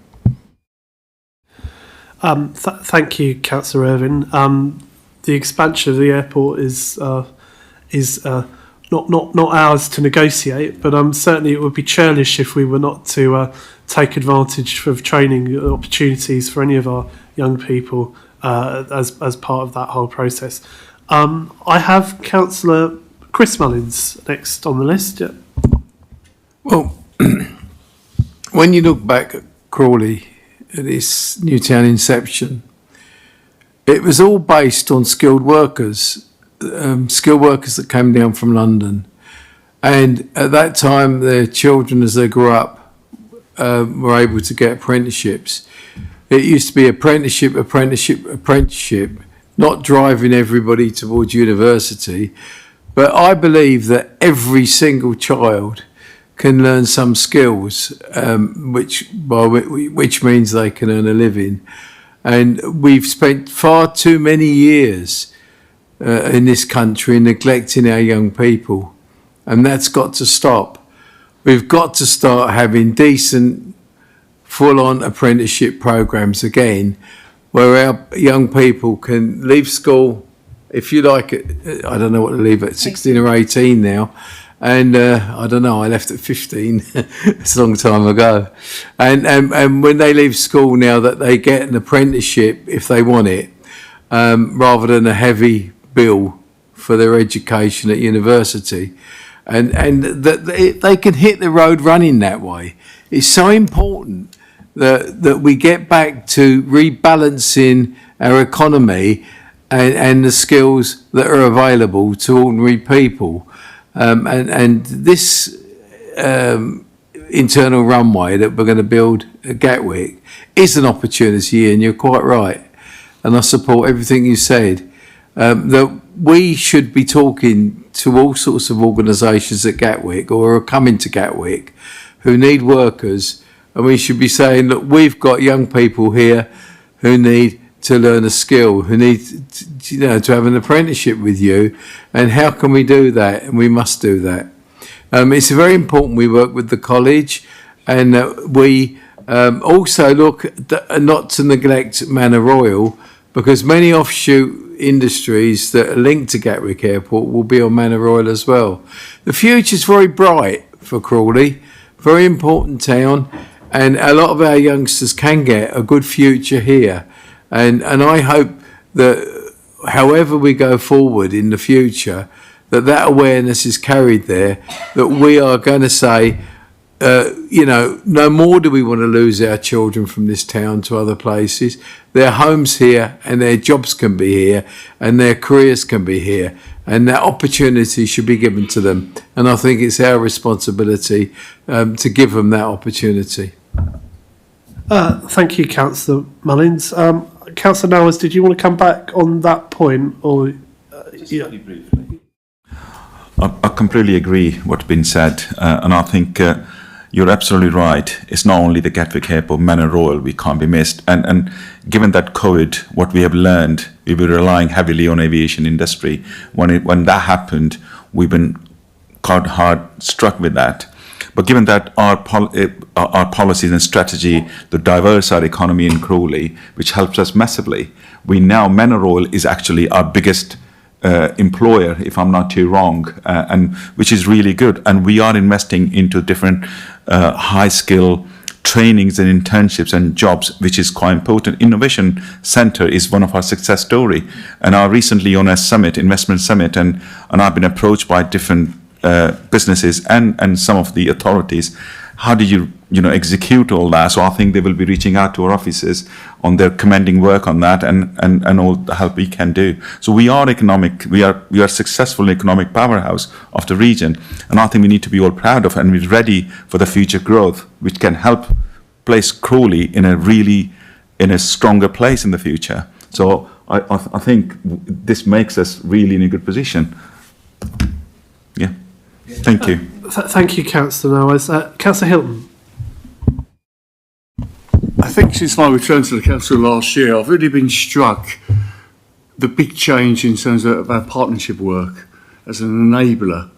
Thank you, Councillor Irvine. The expansion of the airport is not ours to negotiate, but certainly it would be churlish if we were not to take advantage of training opportunities for any of our young people as part of that whole process. I have Councillor Chris Mullins next on the list. Yeah. Well, when you look back at Crawley, at its Newtown inception, it was all based on skilled workers that came down from London. And at that time, their children, as they grew up, were able to get apprenticeships. It used to be apprenticeship, not driving everybody towards university. But I believe that every single child can learn some skills, which means they can earn a living. And we've spent far too many years in this country neglecting our young people, and that's got to stop. We've got to start having decent full-on apprenticeship programs again, where our young people can leave school, if you like, I don't know what to leave at 16 or 18 now. And I don't know, I left at 15, it's a long time ago. And when they leave school now, that they get an apprenticeship if they want it, rather than a heavy bill for their education at university. And that they can hit the road running that way. It's so important that we get back to rebalancing our economy and the skills that are available to ordinary people. And this internal runway that we're going to build at Gatwick is an opportunity, and you're quite right. And I support everything you said. That we should be talking to all sorts of organisations at Gatwick or are coming to Gatwick who need workers, and we should be saying, look, we've got young people here who need to learn a skill, who need to have an apprenticeship with you, and how can we do that? And we must do that. It's very important we work with the college, and we also look not to neglect Manor Royal, because many offshoot industries that are linked to Gatwick Airport will be on Manor Royal as well. The future's very bright for Crawley, very important town, and a lot of our youngsters can get a good future here. And I hope that however we go forward in the future, that awareness is carried there, that we are going to say, no more do we want to lose our children from this town to other places. Their homes here and their jobs can be here and their careers can be here, and that opportunity should be given to them. And I think it's our responsibility to give them that opportunity. Thank you, Councillor Mullins. Councillor Nowers, did you want to come back on that point? Or Very briefly. I completely agree what's been said, and I think you're absolutely right. It's not only the Gatwick Airport, Manor Royal, we can't be missed. And given that COVID, what we have learned, we were relying heavily on aviation industry. When that happened, we've been quite hard struck with that. But given that our policies and strategy to diverse our economy in Crawley, which helps us massively, Manor Royal is actually our biggest employer, if I'm not too wrong, and which is really good. And we are investing into different high skill trainings and internships and jobs, which is quite important. Innovation Centre is one of our success story. And our recently on a summit, investment summit, and I've been approached by different businesses and some of the authorities. How do you execute all that? So I think they will be reaching out to our offices on their commending work on that and all the help we can do. So we are successful economic powerhouse of the region, and I think we need to be all proud of and be ready for the future growth, which can help place Crawley in a stronger place in the future. So I think this makes us really in a good position. Yeah. Thank you. Thank you, Councillor Nowers. Councillor Hilton. I think since my return to the council last year, I've really been struck the big change in terms of our partnership work as an enabler.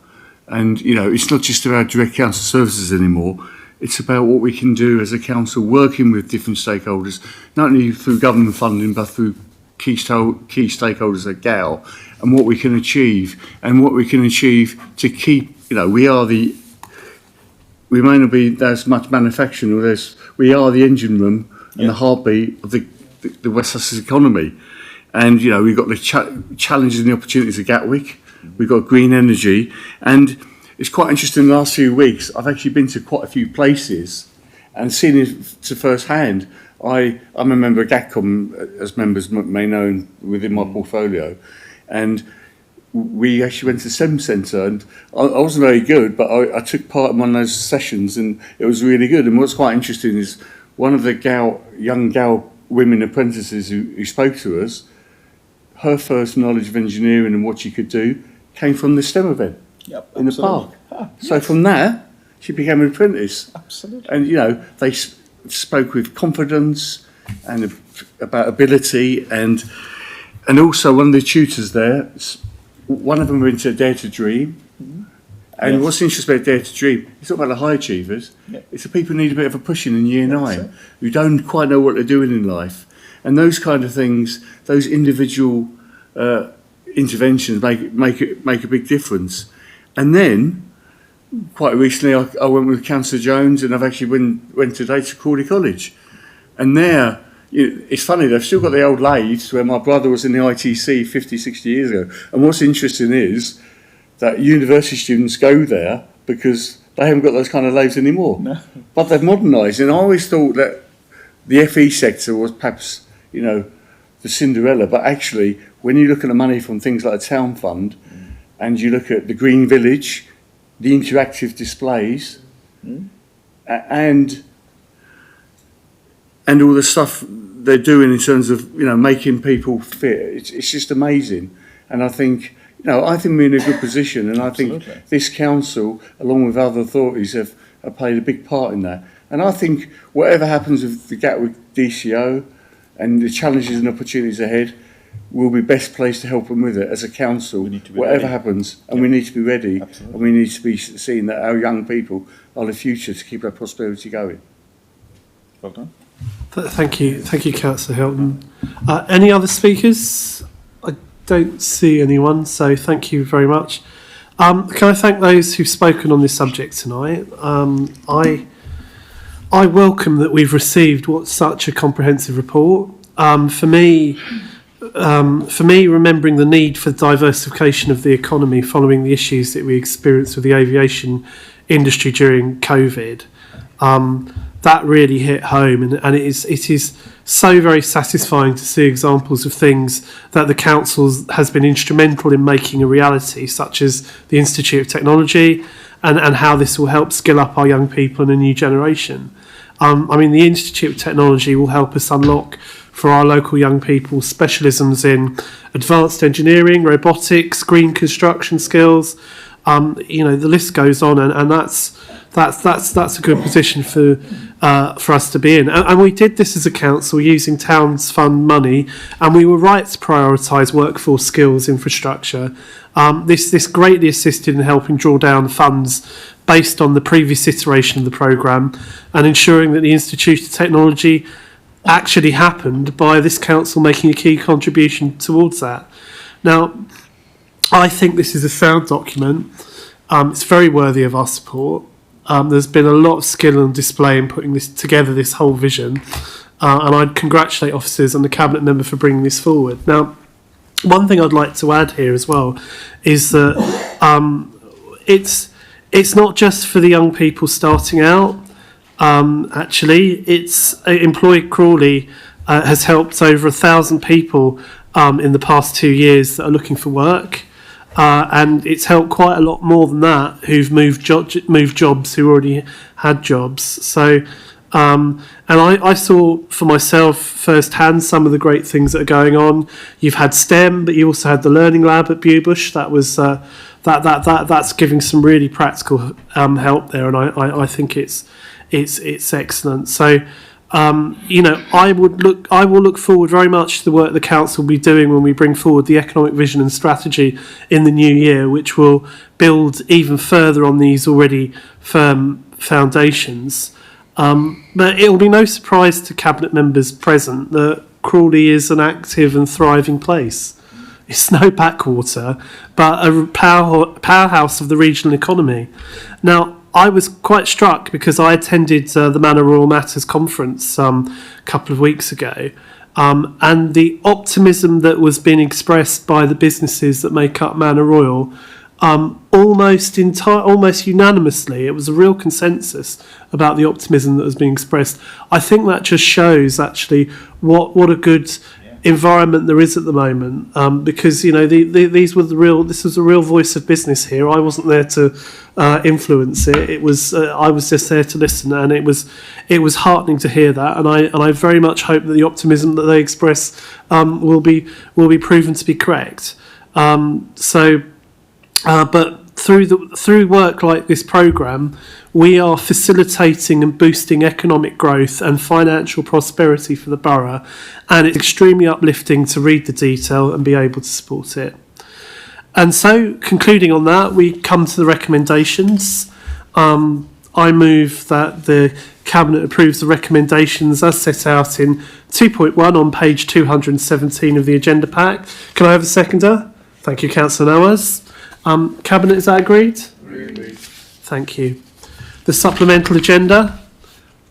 And, it's not just about direct council services anymore. It's about what we can do as a council working with different stakeholders, not only through government funding, but through key stakeholders at GAL, and what we can achieve to keep, we may not be as much manufacturing, we are the engine room and the heartbeat of the West Sussex economy. And, we've got the challenges and the opportunities of Gatwick, we've got green energy, and it's quite interesting in the last few weeks, I've actually been to quite a few places and seen it to first hand. I'm a member of GATCOM, as members may know, within my portfolio, and we actually went to the STEM Centre, and I wasn't very good, but I took part in one of those sessions, and it was really good. And what's quite interesting is one of the young GAL women apprentices who spoke to us, her first knowledge of engineering and what she could do came from the STEM event in the park. So from that, she became an apprentice. Absolutely. And, they spoke with confidence and about ability, and also one of the tutors there, one of them went to Dare to Dream, And what's interesting about Dare to Dream, it's not about the high achievers, it's the people who need a bit of a pushing in year 9, who don't quite know what they're doing in life. And those kind of things, those individual interventions make a big difference. And then, quite recently, I went with Councillor Jones, and I've actually went today to Crawley College. And there, it's funny, they've still got the old lathes where my brother was in the ITC 50, 60 years ago. And what's interesting is that university students go there because they haven't got those kind of lathes anymore. No. But they've modernised. And I always thought that the FE sector was perhaps, the Cinderella. But actually, when you look at the money from things like the Town Fund, and you look at the Green Village, the interactive displays, and all the stuff they're doing in terms of making people fit, it's just amazing. And I think we're in a good position, and I think this council, along with other authorities, have played a big part in that. And I think whatever happens with the Gatwick DCO and the challenges and opportunities ahead, we'll be best placed to help them with it as a council, whatever happens, and we need to be ready. Absolutely. And we need to be seeing that our young people are the future to keep our prosperity going. Well done. Thank you, Councillor Hilton. Any other speakers? I don't see anyone, so thank you very much. Can I thank those who've spoken on this subject tonight? I welcome that we've received such a comprehensive report. For me, remembering the need for diversification of the economy following the issues that we experienced with the aviation industry during COVID, that really hit home, and it is so very satisfying to see examples of things that the council has been instrumental in making a reality, such as the Institute of Technology, and how this will help skill up our young people and a new generation. The Institute of Technology will help us unlock for our local young people specialisms in advanced engineering, robotics, green construction skills. The list goes on, and that's a good position for us to be in. And we did this as a council using Towns Fund money, and we were right to prioritise workforce skills infrastructure. This greatly assisted in helping draw down funds based on the previous iteration of the programme, and ensuring that the Institute of Technology actually happened by this council making a key contribution towards that. Now, I think this is a sound document. It's very worthy of our support. There's been a lot of skill on display in putting this together, this whole vision, and I'd congratulate officers and the Cabinet member for bringing this forward. Now, one thing I'd like to add here as well is that it's not just for the young people starting out. Actually, it's Employ Crawley has helped over 1,000 people in the past 2 years that are looking for work. And it's helped quite a lot more than that who've moved jobs, who already had jobs. So, and I saw for myself firsthand some of the great things that are going on. You've had STEM, but you also had the Learning Lab at Bewbush. That was that's giving some really practical help there, and I think it's excellent. So. I will look forward very much to the work the council will be doing when we bring forward the economic vision and strategy in the new year, which will build even further on these already firm foundations. But it will be no surprise to Cabinet members present that Crawley is an active and thriving place. It's no backwater, but a powerhouse of the regional economy. Now, I was quite struck because I attended the Manor Royal Matters conference a couple of weeks ago, and the optimism that was being expressed by the businesses that make up Manor Royal, almost unanimously, it was a real consensus about the optimism that was being expressed. I think that just shows actually what a good environment there is at the moment, because this was a real voice of business here. I wasn't there to influence it. I was just there to listen, and it was heartening to hear that. And I very much hope that the optimism that they express will be proven to be correct. But through work like this programme, we are facilitating and boosting economic growth and financial prosperity for the borough, and it's extremely uplifting to read the detail and be able to support it. And so, concluding on that, we come to the recommendations. I move that the Cabinet approves the recommendations as set out in 2.1 on page 217 of the agenda pack. Can I have a seconder? Thank you, Councillor Nowers. Cabinet, is that agreed? Agreed. Thank you. The supplemental agenda.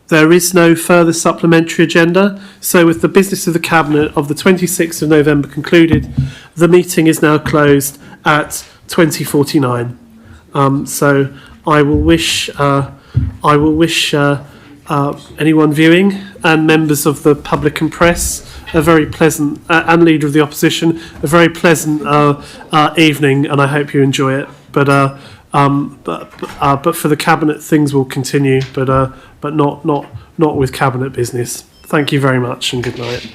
There is no further supplementary agenda. So with the business of the Cabinet of the 26th of November concluded, the meeting is now closed at 20:49. So I will wish anyone viewing and members of the public and press a very pleasant, and Leader of the Opposition, a very pleasant evening, and I hope you enjoy it. But for the Cabinet, things will continue, but not with Cabinet business. Thank you very much, and good night.